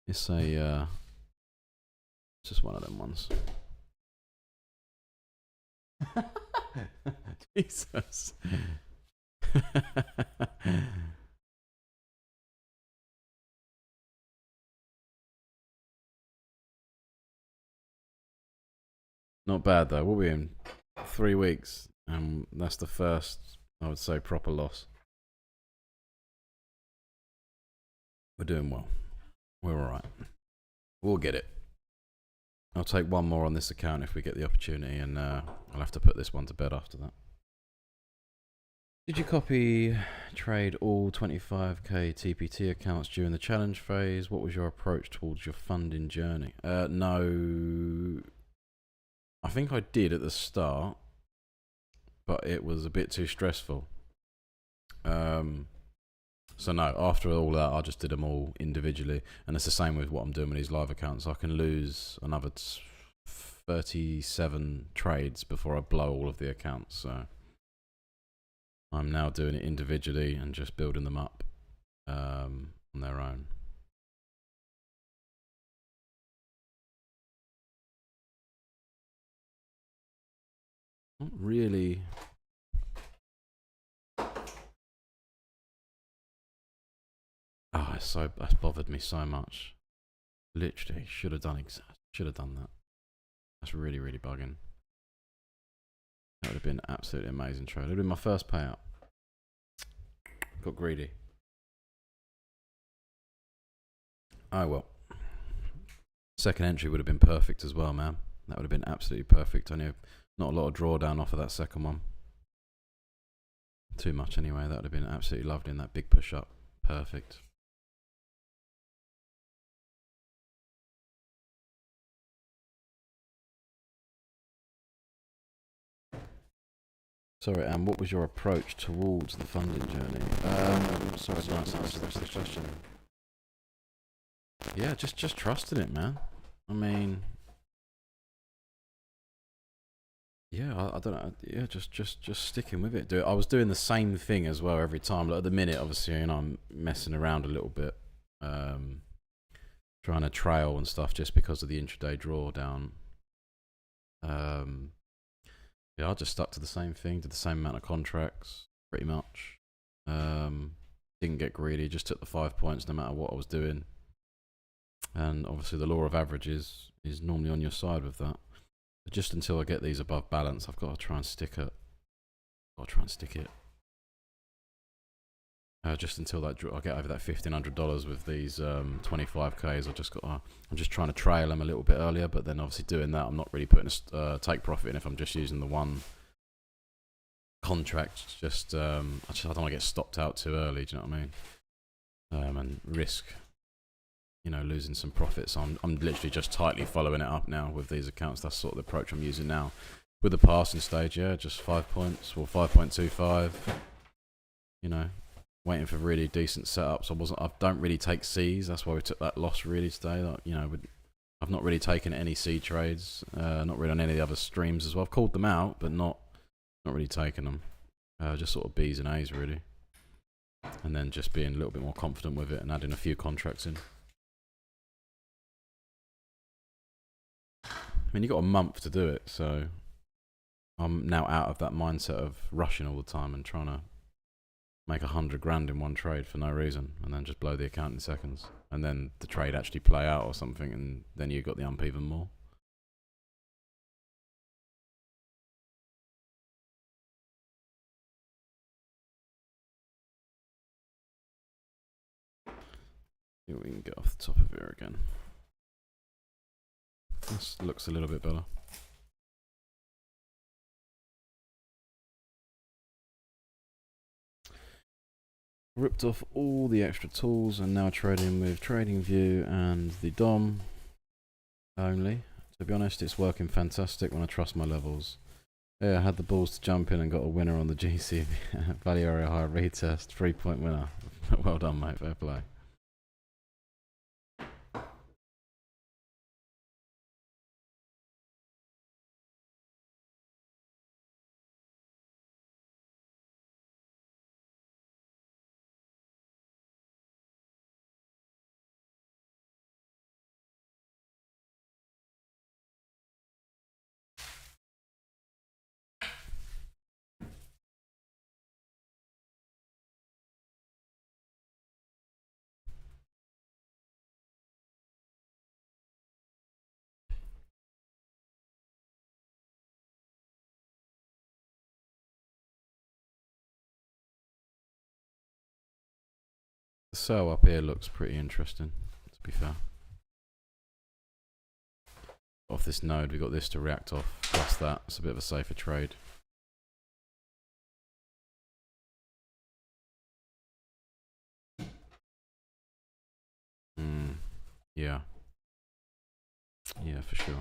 It's a just one of them ones. Jesus. Not bad though. We'll be in 3 weeks, and that's the first, I would say, proper loss. We're doing well. We're alright. We'll get it. I'll take one more on this account if we get the opportunity, and I'll have to put this one to bed after that. Did you copy trade all 25k TPT accounts during the challenge phase? What was your approach towards your funding journey? No. I think I did at the start, but it was a bit too stressful. So no, after all that, I just did them all individually, and it's the same with what I'm doing with these live accounts. I can lose another 37 trades before I blow all of the accounts. So I'm now doing it individually and just building them up on their own. Not really. Oh, that's bothered me so much. Literally, should have done that. That's really, really bugging. That would have been absolutely amazing trade. It would have been my first payout. Got greedy. Oh well. Second entry would have been perfect as well, man. That would have been absolutely perfect. I knew not a lot of drawdown off of that second one. Too much anyway. That would have been absolutely lovely in that big push up. Perfect. Sorry, what was your approach towards the funding journey? Sorry, I didn't answer the question. Yeah, just trusting it, man. I mean, yeah, I don't know. Yeah, just sticking with it. I was doing the same thing as well every time. Like at the minute, obviously, you know, I'm messing around a little bit, trying to trail and stuff just because of the intraday drawdown. Yeah, I just stuck to the same thing, did the same amount of contracts, pretty much. Didn't get greedy, just took the 5 points no matter what I was doing. And obviously the law of averages is normally on your side with that. But just until I get these above balance, I've got to try and stick it. Just until I get over that $1,500 with these 25Ks, I'm just trying to trail them a little bit earlier. But then obviously doing that, I'm not really putting a take profit in if I'm just using the one contract. I don't want to get stopped out too early. Do you know what I mean? And risk, losing some profits. I'm literally just tightly following it up now with these accounts. That's sort of the approach I'm using now. With the passing stage, yeah, just 5 points or 5.25. Waiting for really decent setups. I don't really take C's. That's why we took that loss really today. I've not really taken any C trades. Not really on any of the other streams as well. I've called them out, but not really taken them. Just sort of B's and A's really. And then just being a little bit more confident with it and adding a few contracts in. I mean, you got a month to do it, so I'm now out of that mindset of rushing all the time and trying to make 100 grand in one trade for no reason and then just blow the account in seconds. And then the trade actually play out or something, and then you got the ump even more. See what we can get off the top of here again. This looks a little bit better. Ripped off all the extra tools and now trading with TradingView and the DOM only. To be honest, it's working fantastic when I trust my levels. Yeah, I had the balls to jump in and got a winner on the GC value area high retest, 3-point winner. Well done, mate, fair play. The sell up here looks pretty interesting, to be fair. Off this node, we got this to react off, plus that. It's a bit of a safer trade. Yeah. Yeah, for sure.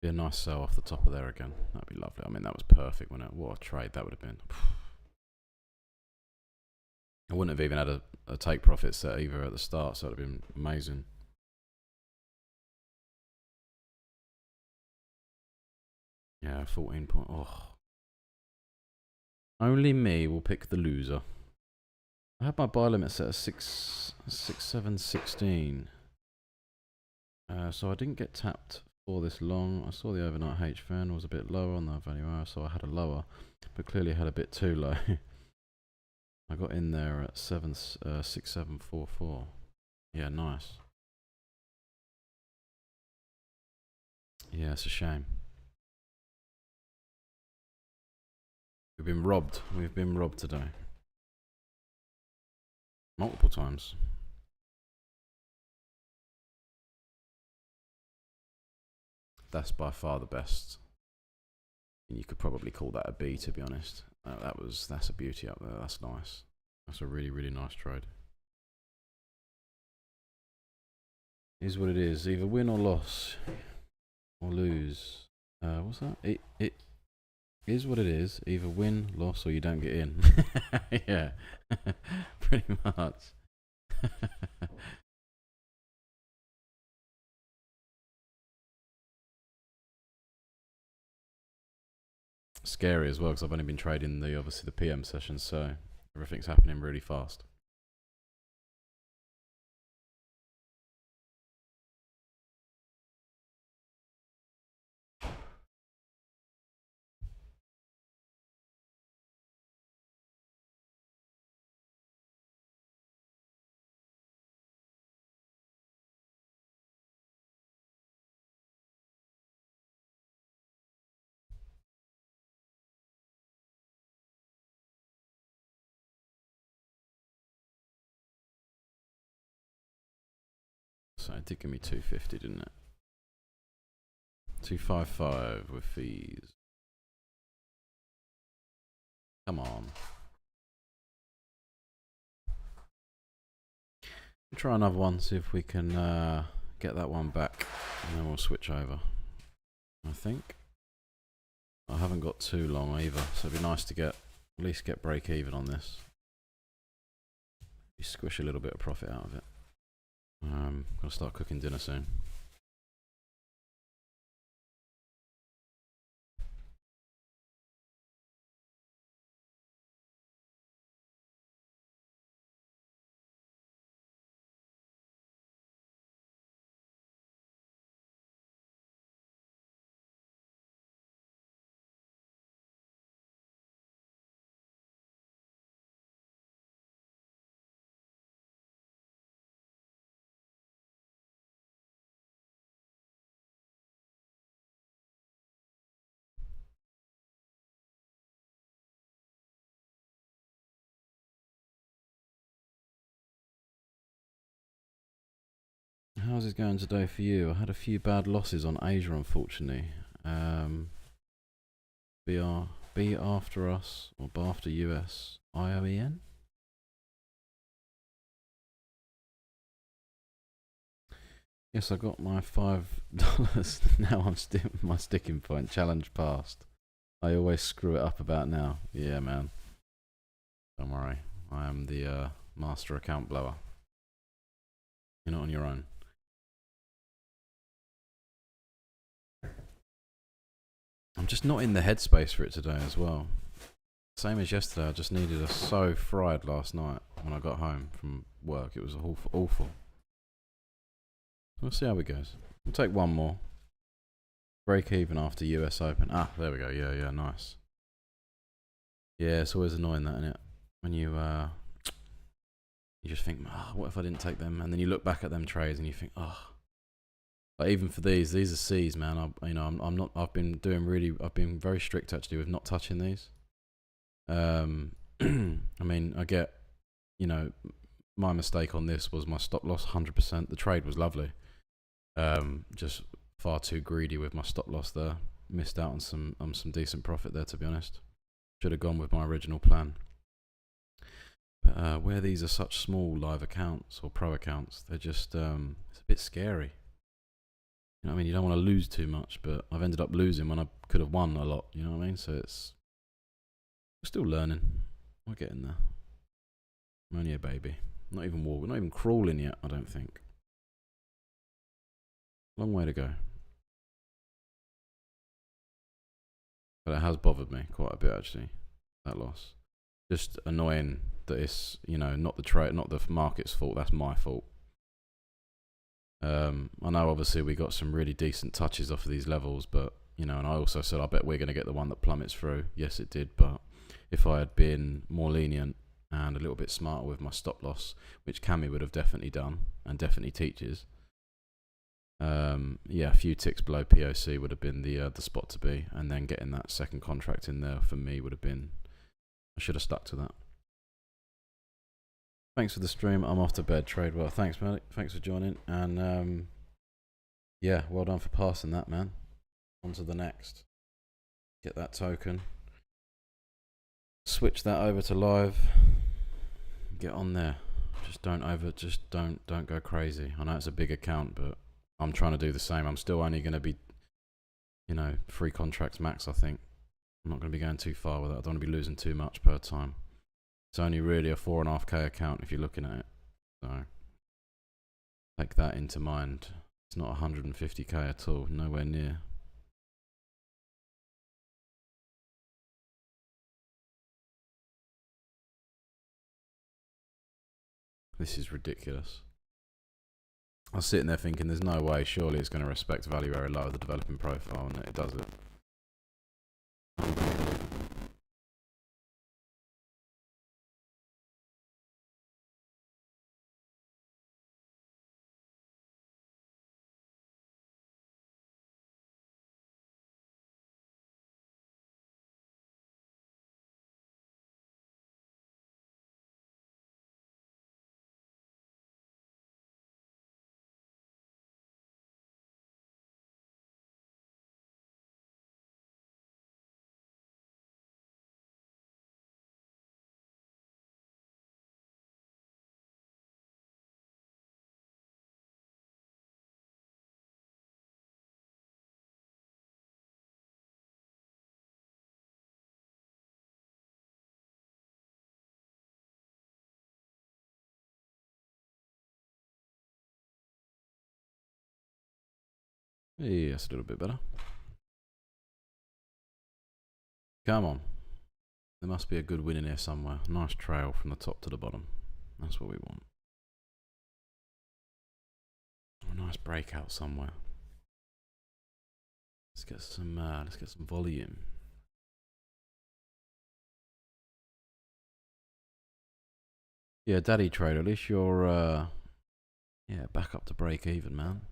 Be a nice sell off the top of there again. That'd be lovely. I mean, that was perfect, wasn't it? What a trade that would have been. I wouldn't have even had a take profit set either at the start, so it would have been amazing. Yeah, 14 point. Oh. Only me will pick the loser. I had my buy limit set at 6.716. So I didn't get tapped for this long. I saw the overnight HFN was a bit lower on the value hour, so I had a lower, but clearly had a bit too low. I got in there at 6.744. Yeah, nice. Yeah, it's a shame. We've been robbed. We've been robbed today. Multiple times. That's by far the best. You could probably call that a B, to be honest. That's a beauty up there. That's nice. That's a really, really nice trade. Is what it is. Either win or loss, or lose. What's that? It is what it is. Either win, loss, or you don't get in. Yeah, pretty much. Scary as well, because I've only been trading obviously the PM sessions, so everything's happening really fast. So it did give me 250, didn't it? 255 with fees. Come on. Try another one, see if we can get that one back, and then we'll switch over. I think I haven't got too long either, so it'd be nice to at least get break even on this. Squish a little bit of profit out of it. Gotta start cooking dinner soon. How's it going today for you? I had a few bad losses on Asia, unfortunately. B after us, or B after US, IOEN? Yes, I got my $5. Now I'm still my sticking point. Challenge passed. I always screw it up about now. Yeah, man. Don't worry. I am the master account blower. You're not on your own. I'm just not in the headspace for it today as well. Same as yesterday, I just needed so fried last night when I got home from work. It was awful. We'll see how it goes. We'll take one more. Break even after US Open. Ah, there we go. Yeah, nice. Yeah, it's always annoying that, isn't it? When you just think, what if I didn't take them? And then you look back at them trades and you think, But even for these are C's, man. I've been very strict actually with not touching these. I mean, I get, my mistake on this was my stop loss 100%. The trade was lovely. Just far too greedy with my stop loss there. Missed out on some decent profit there, to be honest. Should have gone with my original plan. But where these are such small live accounts or pro accounts, they're just it's a bit scary. You know what I mean? You don't want to lose too much, but I've ended up losing when I could have won a lot. You know what I mean? So we're still learning. We're getting there. I'm only a baby. Not even walking. Not even crawling yet, I don't think. Long way to go. But it has bothered me quite a bit, actually, that loss. Just annoying that it's, not the trade, not the market's fault. That's my fault. I know obviously we got some really decent touches off of these levels, but and I also said I bet we're going to get the one that plummets through. Yes, it did, but if I had been more lenient and a little bit smarter with my stop loss, which Cammy would have definitely done and definitely teaches, a few ticks below POC would have been the spot to be, and then getting that second contract in there for me would have been. I should have stuck to that. Thanks for the stream. I'm off to bed. Trade well. Thanks, Malik. Thanks for joining. And well done for passing that, man. On to the next. Get that token. Switch that over to live. Get on there. Just don't go crazy. I know it's a big account, but I'm trying to do the same. I'm still only going to be, you know, 3 contracts max, I think. I'm not going to be going too far with it. I don't want to be losing too much per time. It's only really a 4.5k account if you're looking at it. So take that into mind. It's not 150k at all, nowhere near. This is ridiculous. I was sitting there thinking there's no way, surely it's going to respect value area low of the developing profile, and it does it. Hey, that's a little bit better. Come on. There must be a good win in here somewhere. Nice trail from the top to the bottom. That's what we want. A nice breakout somewhere. Let's get some volume. Yeah, Daddy Trader, at least you're yeah, back up to break even, man.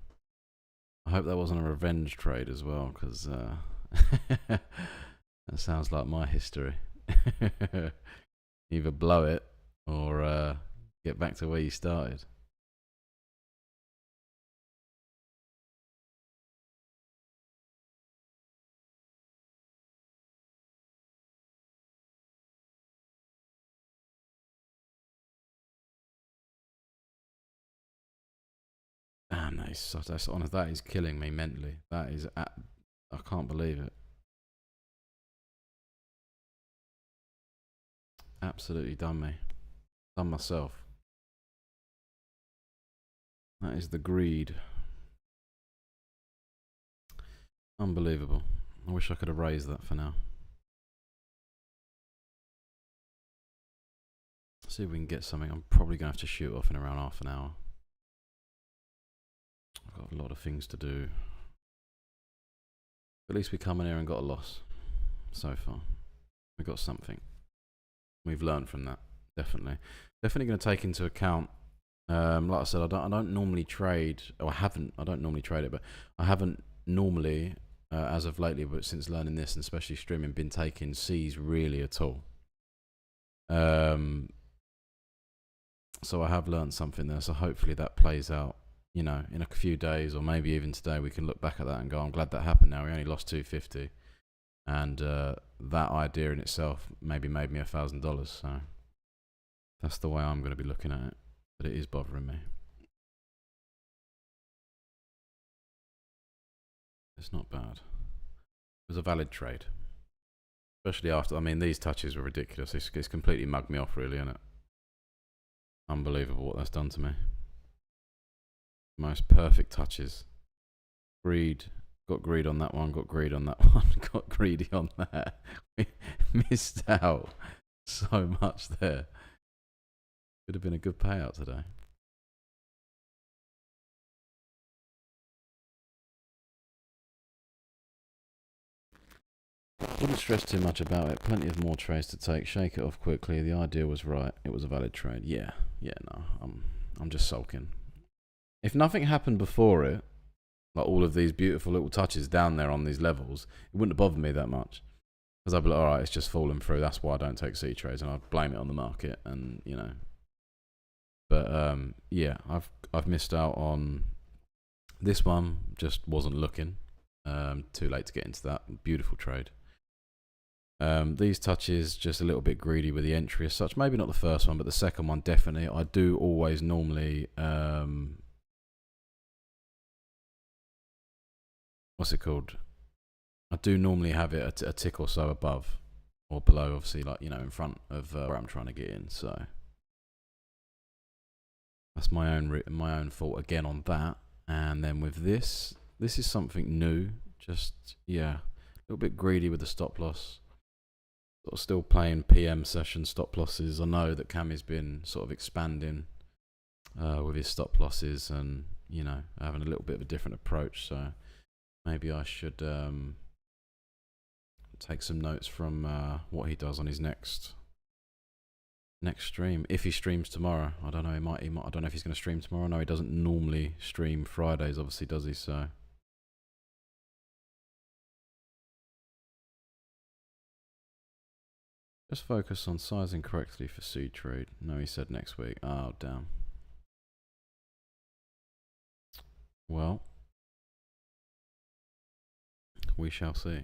I hope that wasn't a revenge trade as well, because that sounds like my history. Either blow it or get back to where you started. Damn, that's honest. That is killing me mentally. That is, I can't believe it. Absolutely done me. Done myself. That is the greed. Unbelievable. I wish I could have raised that for now. Let's see if we can get something. I'm probably going to have to shoot off in around half an hour. I've got a lot of things to do. At least we come in here and got a loss so far. We got something. We've learned from that. Definitely going to take into account. Like I said, I don't normally trade. Or I don't normally trade it, but I haven't normally, as of lately, but since learning this and especially streaming, been taking C's really at all. So I have learned something there. So hopefully that plays out. You know, in a few days or maybe even today, we can look back at that and go, I'm glad that happened now. We only lost 250. And that idea in itself maybe made me $1,000. So that's the way I'm going to be looking at it. But it is bothering me. It's not bad. It was a valid trade. Especially after, I mean, these touches were ridiculous. It's completely mugged me off, really, isn't it? Unbelievable what that's done to me. Most perfect touches. Greed. Got greed on that one. Got greed on that one. Got greedy on that. We missed out so much there. Could have been a good payout today. Wouldn't stress too much about it. Plenty of more trades to take. Shake it off quickly. The idea was right. It was a valid trade. Yeah. No. I'm just sulking. If nothing happened before it, like all of these beautiful little touches down there on these levels, it wouldn't have bothered me that much. Because I'd be like, all right, it's just fallen through. That's why I don't take C trades, and I'd blame it on the market, and you know. But yeah, I've missed out on this one. Just wasn't looking. Too late to get into that beautiful trade. These touches just a little bit greedy with the entry as such. Maybe not the first one, but the second one definitely. I do always normally what's it called? I do normally have it a tick or so above or below, obviously, like, you know, in front of where I'm trying to get in. So that's my own fault again on that. And then with this is something new. Just, yeah, a little bit greedy with the stop loss. Sort of still playing PM session stop losses. I know that Cammy's been sort of expanding with his stop losses and, you know, having a little bit of a different approach. So maybe I should take some notes from what he does on his next stream. If he streams tomorrow, I don't know. He might. I don't know if he's going to stream tomorrow. No, he doesn't normally stream Fridays, obviously, does he? So. Just focus on sizing correctly for seed trade. No, he said next week. Oh, damn. Well, we shall see.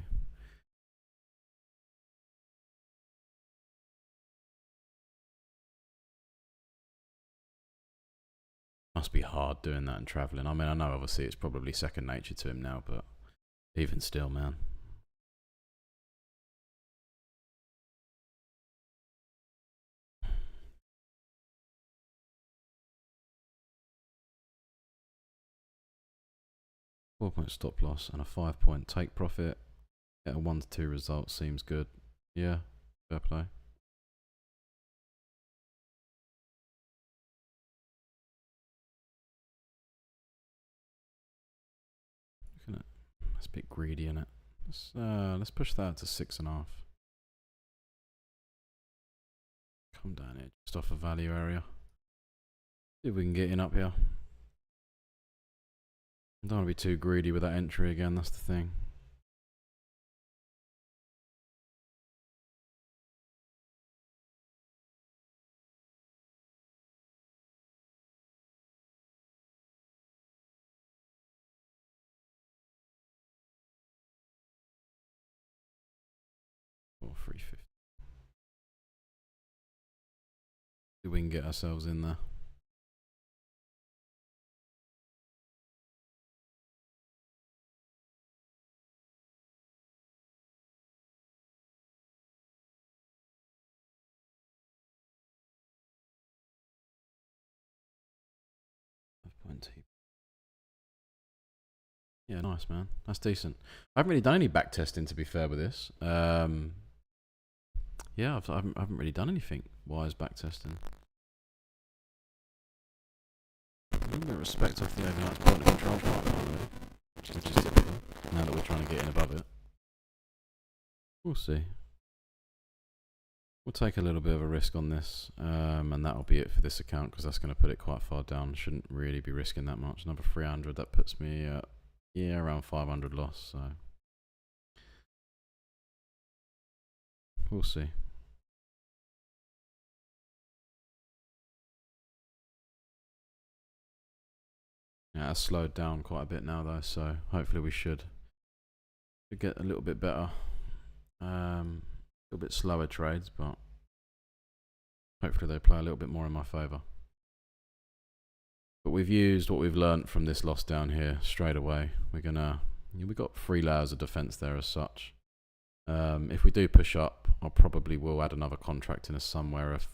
Must be hard doing that and traveling. I mean, I know obviously it's probably second nature to him now, but even still, man. .4 stop loss and a 5 take profit. Get a 1 to 2 result seems good. Yeah, fair play. Looking at, that's a bit greedy in it. Let's push that to 6.5. Come down here, just off a value area. See if we can get in up here. Don't want to be too greedy with that entry again, that's the thing. Or 350. See if we can get ourselves in there. Yeah, nice, man. That's decent. I haven't really done any back testing, to be fair, with this. Yeah, I haven't really done anything wise back testing. A little bit of respect off the overnight point of control part, which is just typical. Now that we're trying to get in above it, we'll see. We'll take a little bit of a risk on this, and that'll be it for this account because that's going to put it quite far down. Shouldn't really be risking that much. Another 300, that puts me at, yeah, around 500 loss. So we'll see. Yeah, it's slowed down quite a bit now though, so hopefully we should get a little bit better. A little bit slower trades, but hopefully they play a little bit more in my favour. But we've used what we've learnt from this loss down here straight away. We've got 3 layers of defence there as such. If we do push up, I probably will add another contract in us somewhere if,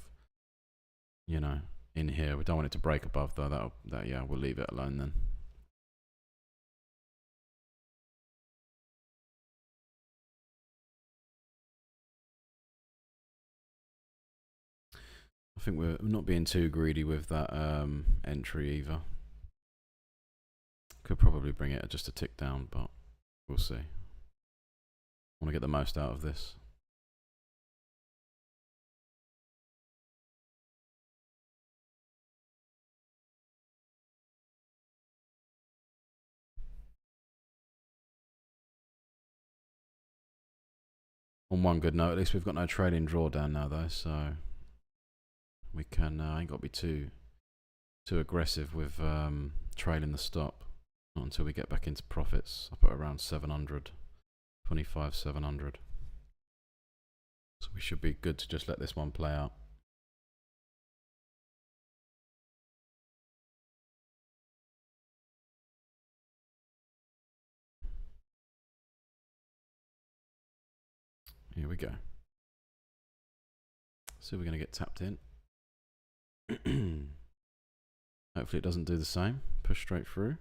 you know, in here. We don't want it to break above though. Yeah, we'll leave it alone then. I think we're not being too greedy with that entry either. Could probably bring it just a tick down, but we'll see. Want to get the most out of this. On one good note, at least we've got no trading drawdown now though, so we can ain't got to be too aggressive with trailing the stop. Not until we get back into profits. I put around 700, 25, 700. So we should be good to just let this one play out. Here we go. So we're going to get tapped in. Hopefully it doesn't do the same. Push straight through.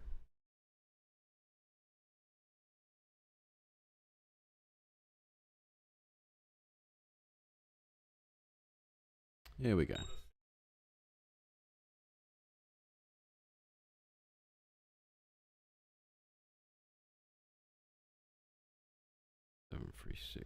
Here we go. Seven, 3, 6.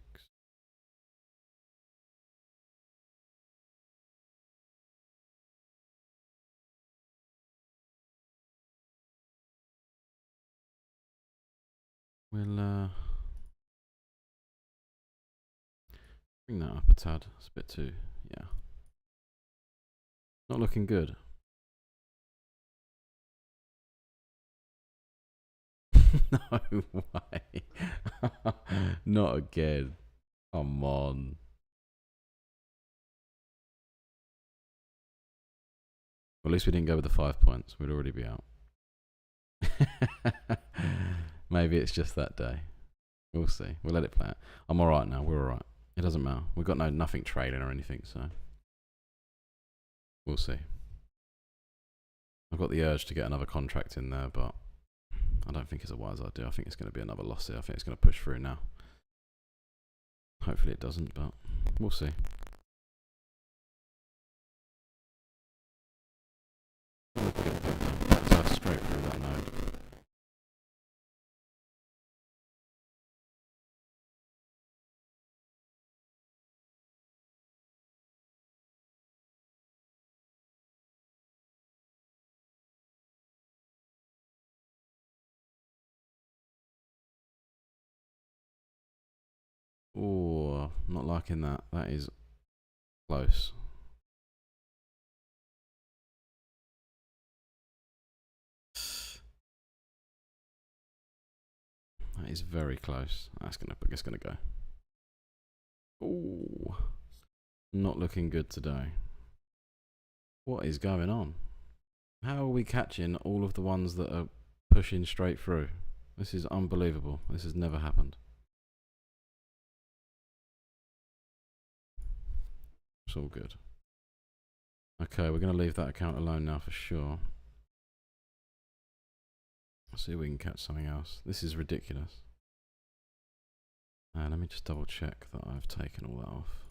We'll bring that up a tad. It's a bit too, yeah. Not looking good. No way. Not again. Come on. Well, at least we didn't go with the 5 points. We'd already be out. Maybe it's just that day. We'll see. We'll let it play out. I'm alright now. We're alright. It doesn't matter. We've got nothing trading or anything, so we'll see. I've got the urge to get another contract in there, but I don't think it's a wise idea. I think it's going to be another loss here. I think it's going to push through now. Hopefully it doesn't, but we'll see. That's straight through that node. Oh, not liking that. That is close. That is very close. That's gonna go. Oh, not looking good today. What is going on? How are we catching all of the ones that are pushing straight through? This is unbelievable. This has never happened. It's all good. Okay, we're going to leave that account alone now for sure. Let's see if we can catch something else. This is ridiculous. Let me just double check that I've taken all that off.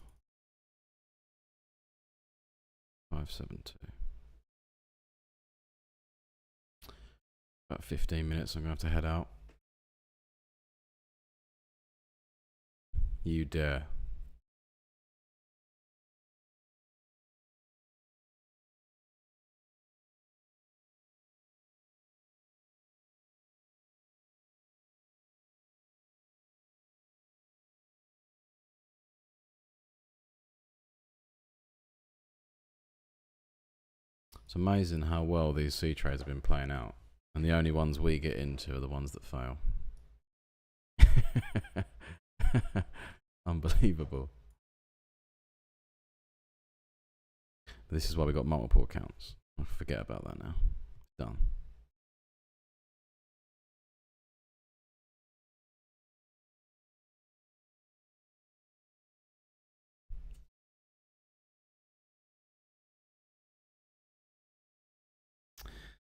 572. About 15 minutes, I'm going to have to head out. You dare. It's amazing how well these C trades have been playing out. And the only ones we get into are the ones that fail. Unbelievable. This is why we got multiple accounts. I'll forget about that now. Done.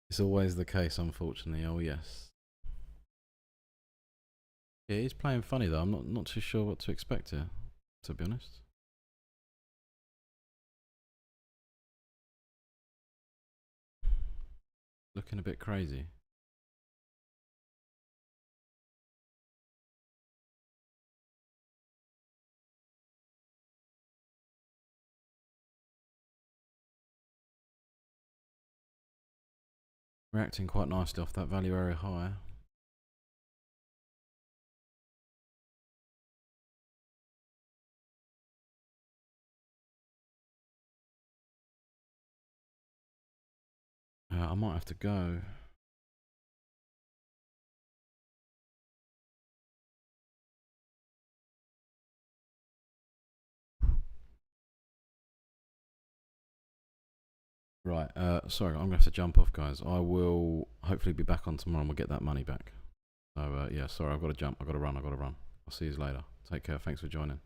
It's always the case, unfortunately. Oh yes. Yeah, he's playing funny though. I'm not too sure what to expect here, to be honest. Looking a bit crazy. Reacting quite nicely off that value area high. I might have to go. Right, sorry, I'm going to have to jump off, guys. I will hopefully be back on tomorrow and we'll get that money back. So, yeah, sorry, I've got to jump. I've got to run. I'll see you later. Take care. Thanks for joining.